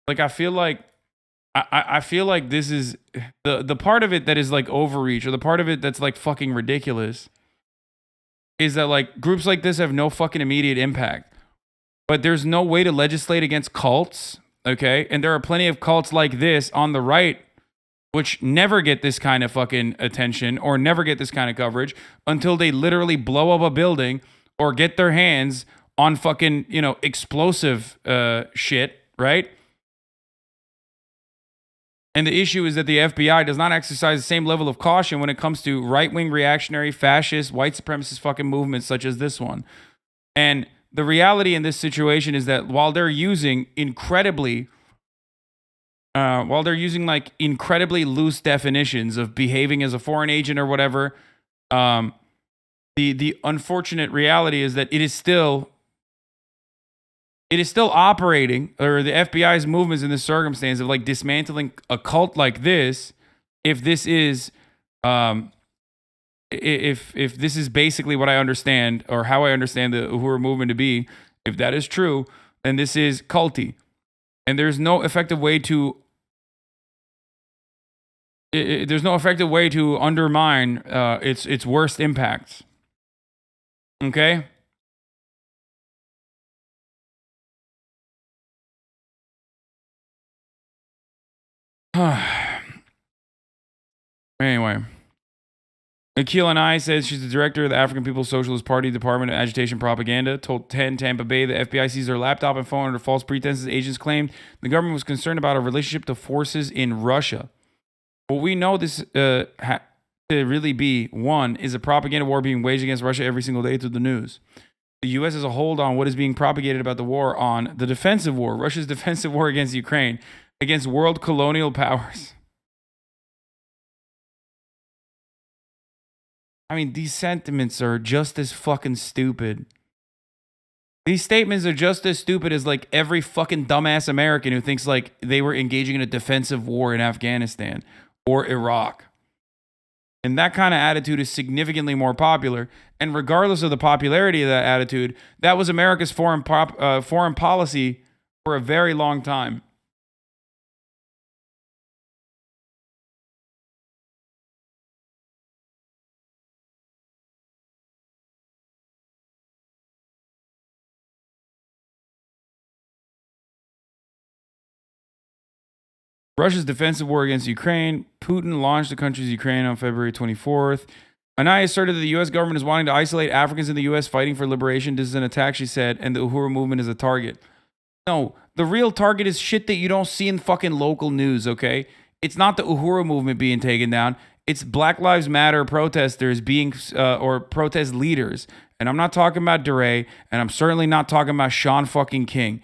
Like, I feel like this is the part of it that is like overreach, or the part of it that's like fucking ridiculous, is that like groups like this have no fucking immediate impact. But there's no way to legislate against cults, okay? And there are plenty of cults like this on the right which never get this kind of fucking attention or never get this kind of coverage until they literally blow up a building or get their hands on fucking, explosive shit, right? And the issue is that the FBI does not exercise the same level of caution when it comes to right-wing reactionary, fascist, white supremacist fucking movements such as this one. And the reality in this situation is that while they're using incredibly like incredibly loose definitions of behaving as a foreign agent or whatever, the unfortunate reality is that it is still operating, or the FBI's movements in this circumstance of like dismantling a cult like this, if this is if this is basically what I understand, or how I understand the Uhuru movement to be, if that is true, then this is culty. And there's no effective way to undermine its worst impacts. Okay? Anyway. Akil Anai says she's the director of the African People's Socialist Party Department of Agitation Propaganda, told 10 Tampa Bay the FBI seized her laptop and phone under false pretenses. Agents claimed the government was concerned about her relationship to forces in Russia. What we know this to really be, one, is a propaganda war being waged against Russia every single day through the news. The U.S. has a hold on what is being propagated about the war on the defensive war, Russia's defensive war against Ukraine, against world colonial powers. I mean, these sentiments are just as fucking stupid. These statements are just as stupid as like every fucking dumbass American who thinks like they were engaging in a defensive war in Afghanistan or Iraq. And that kind of attitude is significantly more popular. And regardless of the popularity of that attitude, that was America's foreign policy for a very long time. Russia's defensive war against Ukraine. Putin launched the country's Ukraine on February 24th. Anaya asserted that the U.S. government is wanting to isolate Africans in the U.S. fighting for liberation. This is an attack, she said, and the Uhuru movement is a target. No, the real target is shit that you don't see in fucking local news, okay? It's not the Uhuru movement being taken down. It's Black Lives Matter protesters being, or protest leaders. And I'm not talking about DeRay, and I'm certainly not talking about Sean fucking King,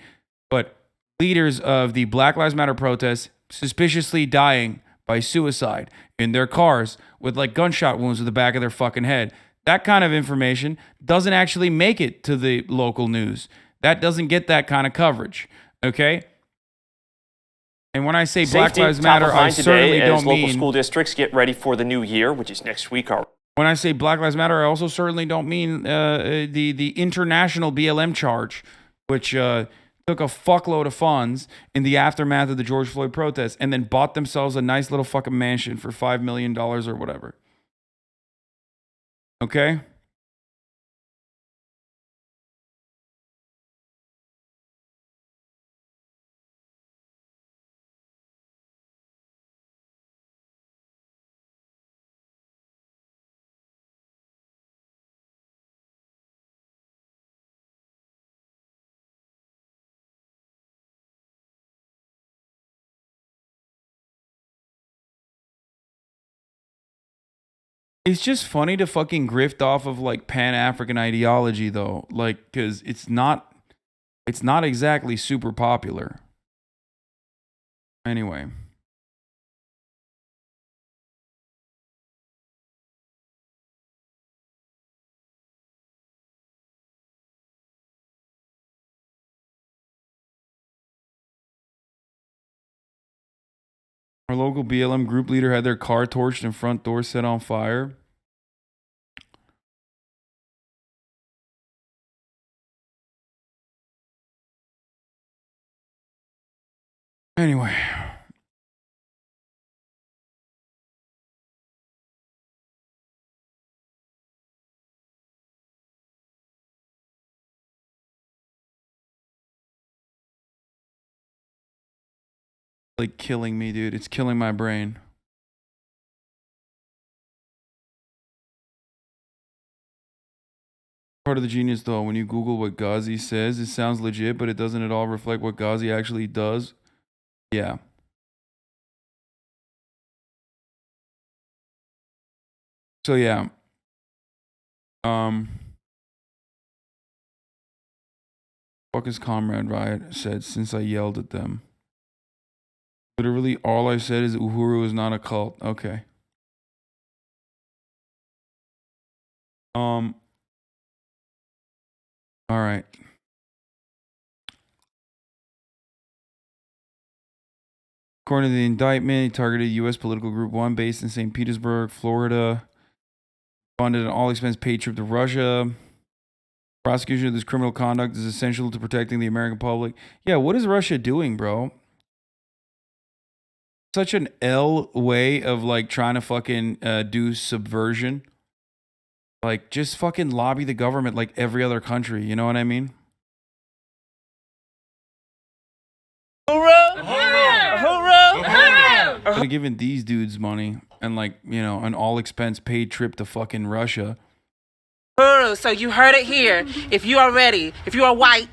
but leaders of the Black Lives Matter protests suspiciously dying by suicide in their cars with like gunshot wounds to the back of their fucking head. That kind of information doesn't actually make it to the local news. That doesn't get that kind of coverage, okay? And when I say Black Lives Matter, I certainly don't mean local school districts get ready for the new year, which is next week. When I say Black Lives Matter, I also certainly don't mean the international BLM charge, which took a fuckload of funds in the aftermath of the George Floyd protests and then bought themselves a nice little fucking mansion for $5 million or whatever. Okay? It's just funny to fucking grift off of like Pan-African ideology though, like because it's not exactly super popular. Anyway. Our local BLM group leader had their car torched and front door set on fire. Anyway. Like killing me, dude. It's killing my brain. Part of the genius though, when you Google what Ghazi says, it sounds legit, but it doesn't at all reflect what Ghazi actually does. Yeah. So yeah. Fuck his comrade riot said since I yelled at them. Literally all I said is Uhuru is not a cult. Okay. All right. According to the indictment, he targeted U.S. political group 1 based in St. Petersburg, Florida. Funded an all-expense paid trip to Russia. Prosecution of this criminal conduct is essential to protecting the American public. Yeah, what is Russia doing, bro? Such an L way of like trying to fucking do subversion. Like just fucking lobby the government like every other country. You know what I mean? Hoorah! Hoorah! Hoorah! Could have given these dudes money and like, you know, an all-expense paid trip to fucking Russia. Uhuru, so you heard it here. If you are ready, if you are white,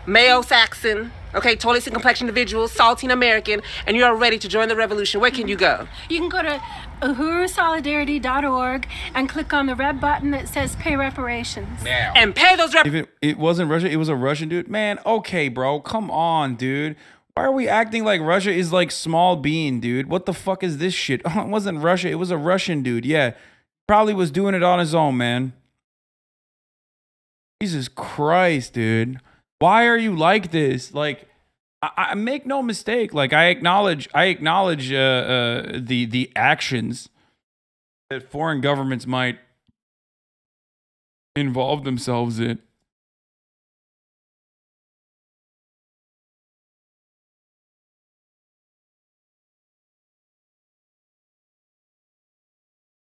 male Saxon, okay, totally skin complexion individual, saltine American, and you are ready to join the revolution, where can you go? You can go to uhurusolidarity.org and click on the red button that says pay reparations. Now. And pay those If it wasn't Russia, it was a Russian dude. Man, okay, bro. Come on, dude. Why are we acting like Russia is like small bean, dude? What the fuck is this shit? Oh, it wasn't Russia. It was a Russian dude. Yeah. Probably was doing it on his own, man. Jesus Christ, dude. Why are you like this? Like, I make no mistake. Like, I acknowledge the actions that foreign governments might involve themselves in.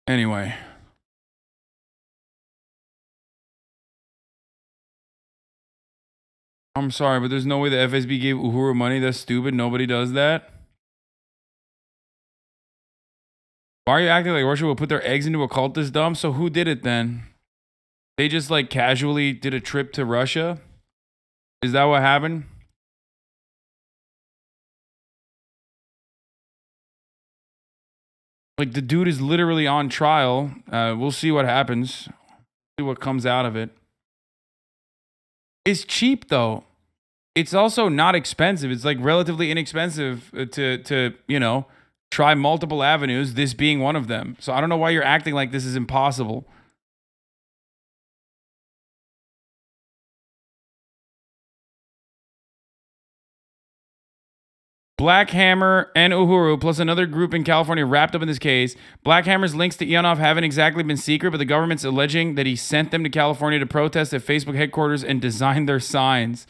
Anyway. I'm sorry, but there's no way the FSB gave Uhuru money. That's stupid. Nobody does that. Why are you acting like Russia will put their eggs into a cult this dumb? So who did it then? They just like casually did a trip to Russia? Is that what happened? Like the dude is literally on trial. We'll see what happens. See what comes out of it. It's cheap though. It's also not expensive. It's like relatively inexpensive to you know, try multiple avenues, this being one of them. So I don't know why you're acting like this is impossible. Black Hammer and Uhuru, plus another group in California wrapped up in this case. Black Hammer's links to Ionov haven't exactly been secret, but the government's alleging that he sent them to California to protest at Facebook headquarters and design their signs.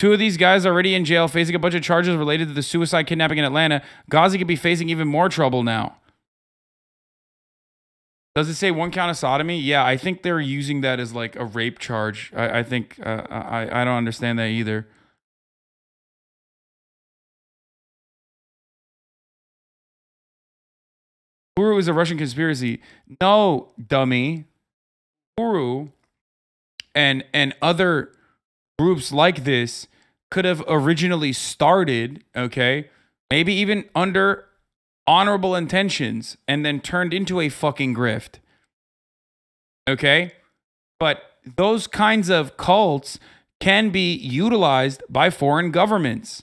Two of these guys are already in jail, facing a bunch of charges related to the suicide kidnapping in Atlanta. Ghazi could be facing even more trouble now. Does it say 1 count of sodomy? Yeah, I think they're using that as like a rape charge. I think I don't understand that either. Uhuru is a Russian conspiracy. No, dummy. Uhuru and other groups like this could have originally started, okay, maybe even under honorable intentions and then turned into a fucking grift. Okay? But those kinds of cults can be utilized by foreign governments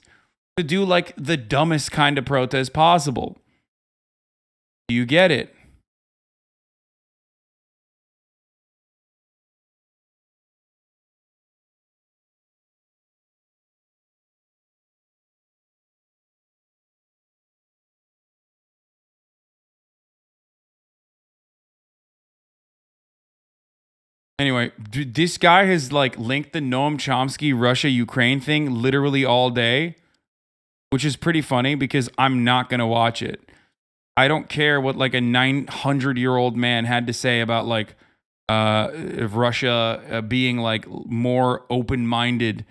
to do like the dumbest kind of protest possible. You get it? Anyway, this guy has like linked the Noam Chomsky Russia-Ukraine thing literally all day, which is pretty funny because I'm not going to watch it. I don't care what like a 900-year-old man had to say about like Russia being like more open-minded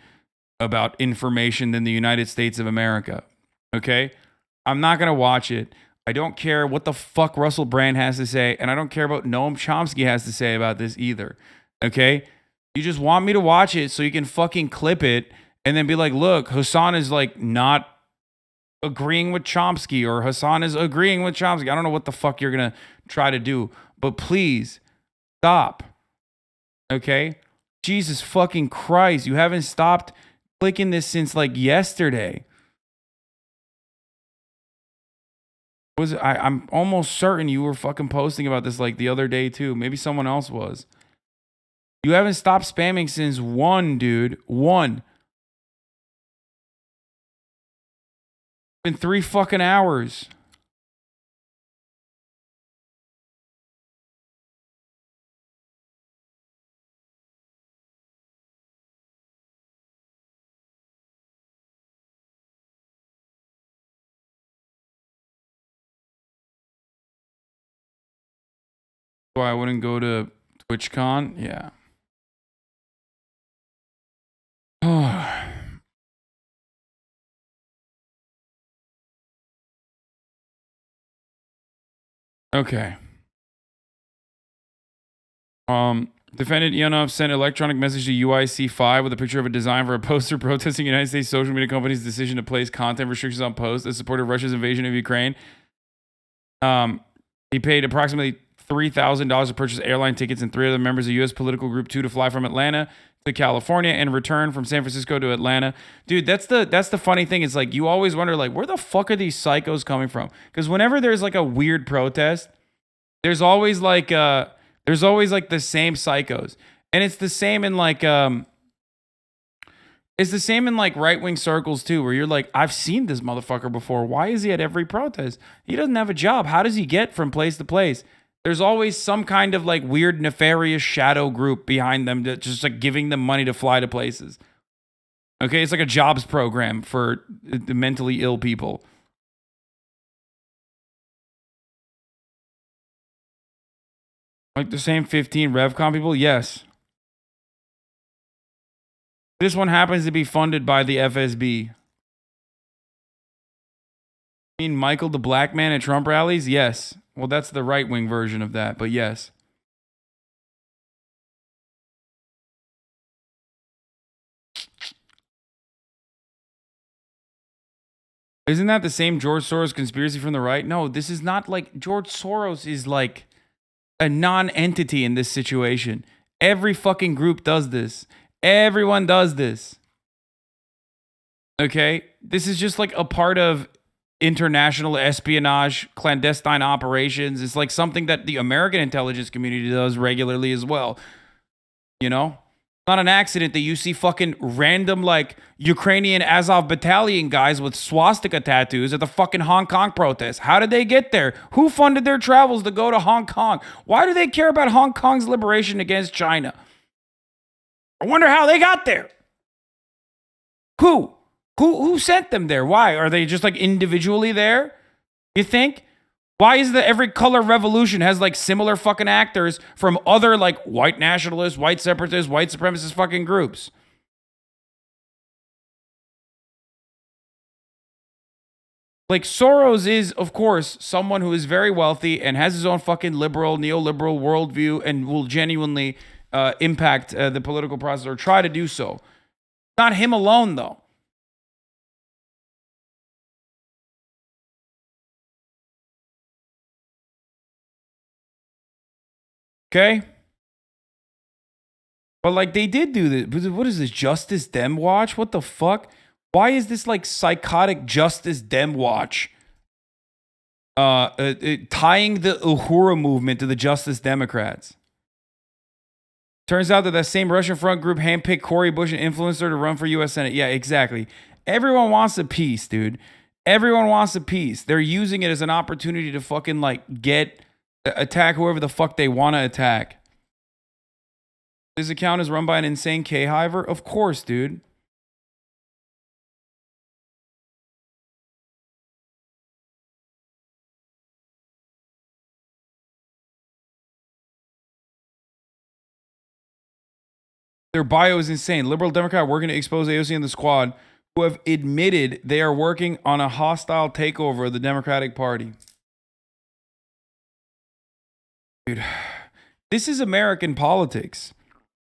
about information than the United States of America. Okay? I'm not going to watch it. I don't care what the fuck Russell Brand has to say, and I don't care what Noam Chomsky has to say about this either. Okay? You just want me to watch it so you can fucking clip it and then be like, look, Hasan is like not agreeing with Chomsky, or Hasan is agreeing with Chomsky. I don't know what the fuck you're going to try to do, but please stop. Okay? Jesus fucking Christ. You haven't stopped clicking this since like yesterday. I'm almost certain you were fucking posting about this like the other day too. Maybe someone else was. You haven't stopped spamming since 1, dude. 1. Been 3 fucking hours. Why I wouldn't go to TwitchCon? Yeah. Okay. Defendant Ionov sent electronic message to UIC5 with a picture of a design for a poster protesting United States social media companies' decision to place content restrictions on posts that supported Russia's invasion of Ukraine. He paid approximately $3,000 to purchase airline tickets and 3 other members of U.S. political group 2 to fly from Atlanta to California and return from San Francisco to Atlanta. Dude, that's the funny thing. It's like you always wonder like where the fuck are these psychos coming from? Because whenever there's like a weird protest, there's always like the same psychos. And it's the same in like right-wing circles too, where you're like, I've seen this motherfucker before. Why is he at every protest? He doesn't have a job. How does he get from place to place? There's always some kind of like weird, nefarious shadow group behind them that just like giving them money to fly to places. Okay, it's like a jobs program for the mentally ill people. Like the same 15 RevCon people? Yes. This one happens to be funded by the FSB. mean Michael the black man at Trump rallies? Yes. Well, that's the right-wing version of that, but yes. Isn't that the same George Soros conspiracy from the right? No, this is not like George Soros is like a non-entity in this situation. Every fucking group does this. Everyone does this. Okay? This is just like a part of international espionage, clandestine operations. It's like something that the American intelligence community does regularly as well. You know? Not an accident that you see fucking random like Ukrainian Azov battalion guys with swastika tattoos at the fucking Hong Kong protests. How did they get there? Who funded their travels to go to Hong Kong? Why do they care about Hong Kong's liberation against China? I wonder how they got there. Who sent them there? Why? Are they just like individually there? You think? Why is the Every Color Revolution has like similar fucking actors from other like white nationalists, white separatists, white supremacist fucking groups? Like Soros is, of course, someone who is very wealthy and has his own fucking liberal, neoliberal worldview and will genuinely impact the political process or try to do so. Not him alone, though. Okay? But like they did do this. What is this? Justice Dem Watch? What the fuck? Why is this like psychotic Justice Dem Watch tying the Uhuru movement to the Justice Democrats? Turns out that same Russian Front group handpicked Cory Bush and influenced her to run for U.S. Senate. Yeah, exactly. Everyone wants a peace, dude. Everyone wants a peace. They're using it as an opportunity to fucking like attack whoever the fuck they want to attack. This account is run by an insane K-hiver? Of course, dude. Their bio is insane. Liberal Democrat working to expose AOC and the squad, who have admitted they are working on a hostile takeover of the Democratic Party. Dude, this is American politics.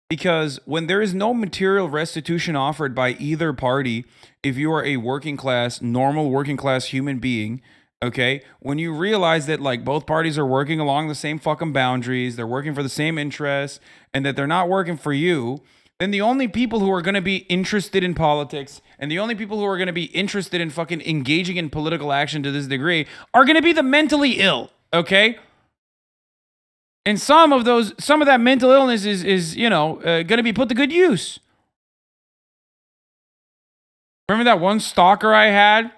Because when there is no material restitution offered by either party, if you are a working class, normal working class human being, okay, when you realize that like both parties are working along the same fucking boundaries, they're working for the same interests, and that they're not working for you, then the only people who are going to be interested in politics and the only people who are going to be interested in fucking engaging in political action to this degree are going to be the mentally ill, okay? And some of that mental illness is going to be put to good use. Remember that one stalker I had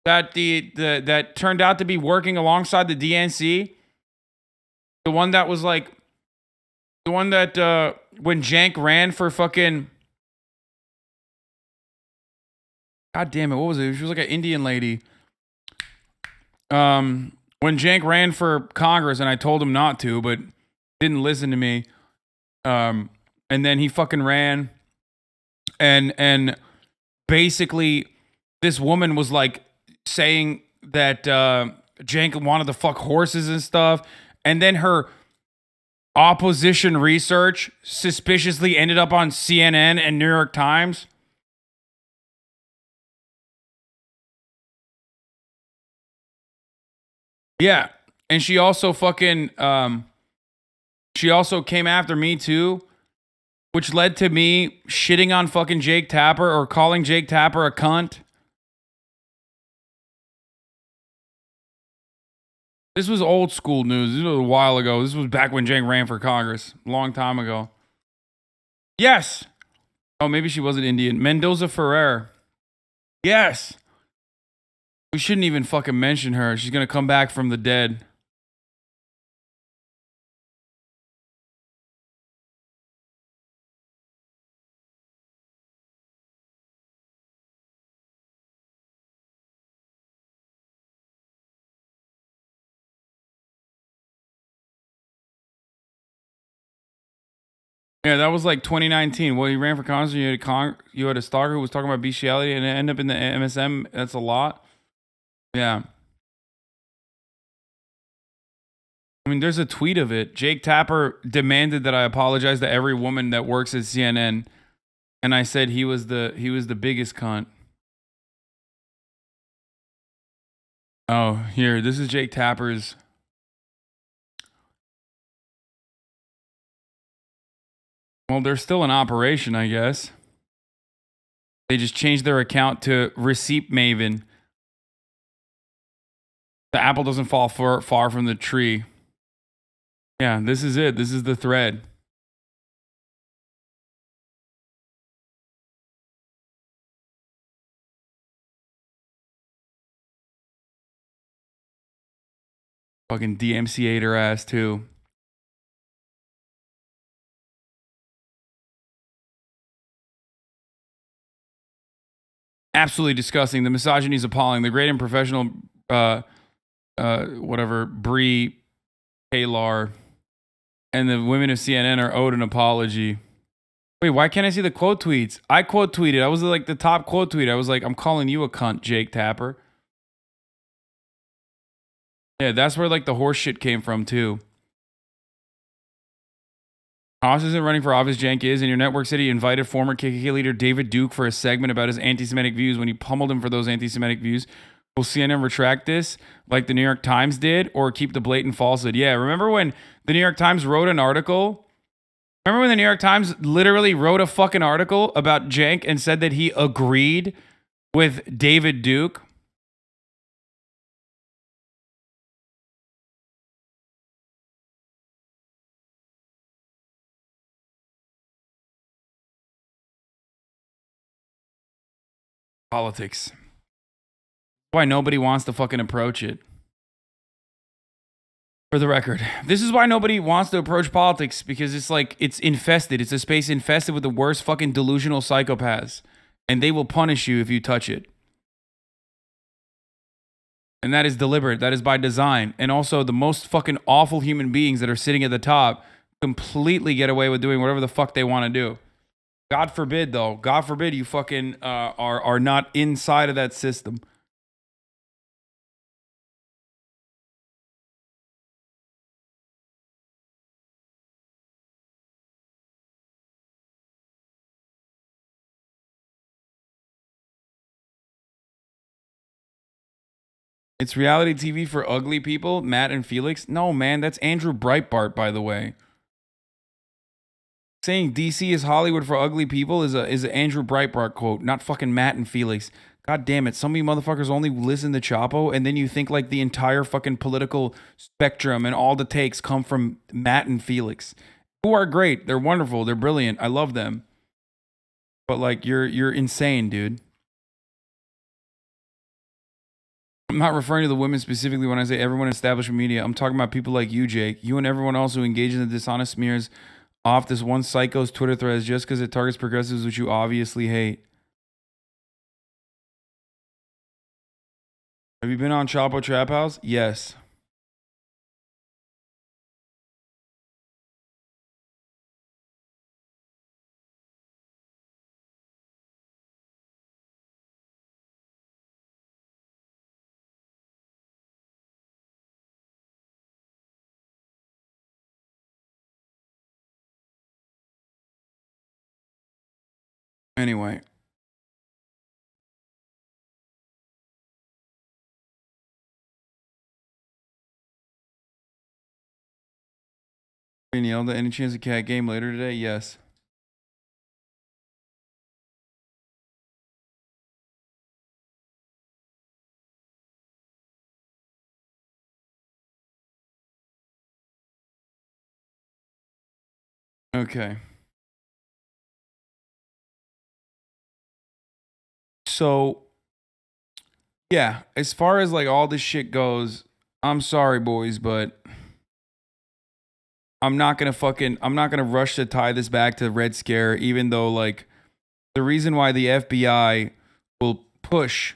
that that turned out to be working alongside the DNC? The one that was like, the one that when Jank ran for fucking, God damn it, what was it? She was like an Indian lady. When Jank ran for Congress and I told him not to, but didn't listen to me. And then he fucking ran. And basically this woman was like saying that Jank wanted to fuck horses and stuff. And then her opposition research suspiciously ended up on CNN and New York Times. Yeah. And she also fucking, she also came after me too, which led to me shitting on fucking Jake Tapper or calling Jake Tapper a cunt. This was old school news. This was a while ago. This was back when Jake ran for Congress. A long time ago. Yes. Oh, maybe she wasn't Indian. Mendoza Ferrer. Yes. We shouldn't even fucking mention her. She's going to come back from the dead. Yeah, that was like 2019. Well, he ran for Congress. You had a stalker who was talking about bestiality and it ended up in the MSM. That's a lot. Yeah. I mean, there's a tweet of it. Jake Tapper demanded that I apologize to every woman that works at CNN, and I said he was the biggest cunt. Oh, here, this is Jake Tapper's. Well, they're still in operation, I guess. They just changed their account to Receipt Maven. The apple doesn't fall far from the tree. Yeah, this is it. This is the thread. Fucking DMCA'd her ass, too. Absolutely disgusting. The misogyny is appalling. The great and professional, whatever, Brie Taylor and the women of CNN are owed an apology. Wait, why can't I see the quote tweets? I quote tweeted. I was like the top quote tweet. I was like, I'm calling you a cunt, Jake Tapper. Yeah, that's where like the horse shit came from too. Haas isn't running for office, Jank is. In your network city, invited former KKK leader David Duke for a segment about his anti-Semitic views when he pummeled him for those anti-Semitic views. Will CNN retract this like the New York Times did or keep the blatant falsehood? Yeah, remember when the New York Times wrote an article? Remember when the New York Times literally wrote a fucking article about Jank and said that he agreed with David Duke? Politics. Why nobody wants to fucking approach it. For the record, this is why nobody wants to approach politics, because it's like, it's infested. It's a space infested with the worst fucking delusional psychopaths, and they will punish you if you touch it. And that is deliberate. That is by design. And also the most fucking awful human beings that are sitting at the top completely get away with doing whatever the fuck they want to do. God forbid, though. God forbid you fucking are not inside of that system. It's reality TV for ugly people, Matt and Felix. No, man, that's Andrew Breitbart, by the way. Saying DC is Hollywood for ugly people is an Andrew Breitbart quote, not fucking Matt and Felix. God damn it, some of you motherfuckers only listen to Chapo, and then you think like the entire fucking political spectrum and all the takes come from Matt and Felix, who are great. They're wonderful. They're brilliant. I love them. But like, you're insane, dude. I'm not referring to the women specifically when I say everyone in establishment media. I'm talking about people like you, Jake. You and everyone else who engages in the dishonest smears off this one psycho's Twitter threads just because it targets progressives, which you obviously hate. Have you been on Chapo Trap House? Yes. Anyway. Neil, any chance of cat game later today? Yes. Okay. So, yeah, as far as like all this shit goes, I'm sorry, boys, but I'm not gonna rush to tie this back to Red Scare, even though like the reason why the FBI will push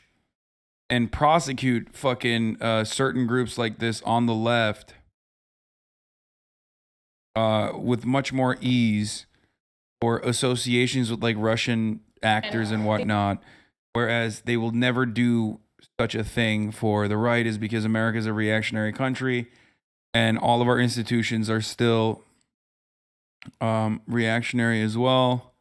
and prosecute fucking certain groups like this on the left with much more ease, or associations with like Russian actors and whatnot, whereas they will never do such a thing for the right, is because America is a reactionary country and all of our institutions are still reactionary as well.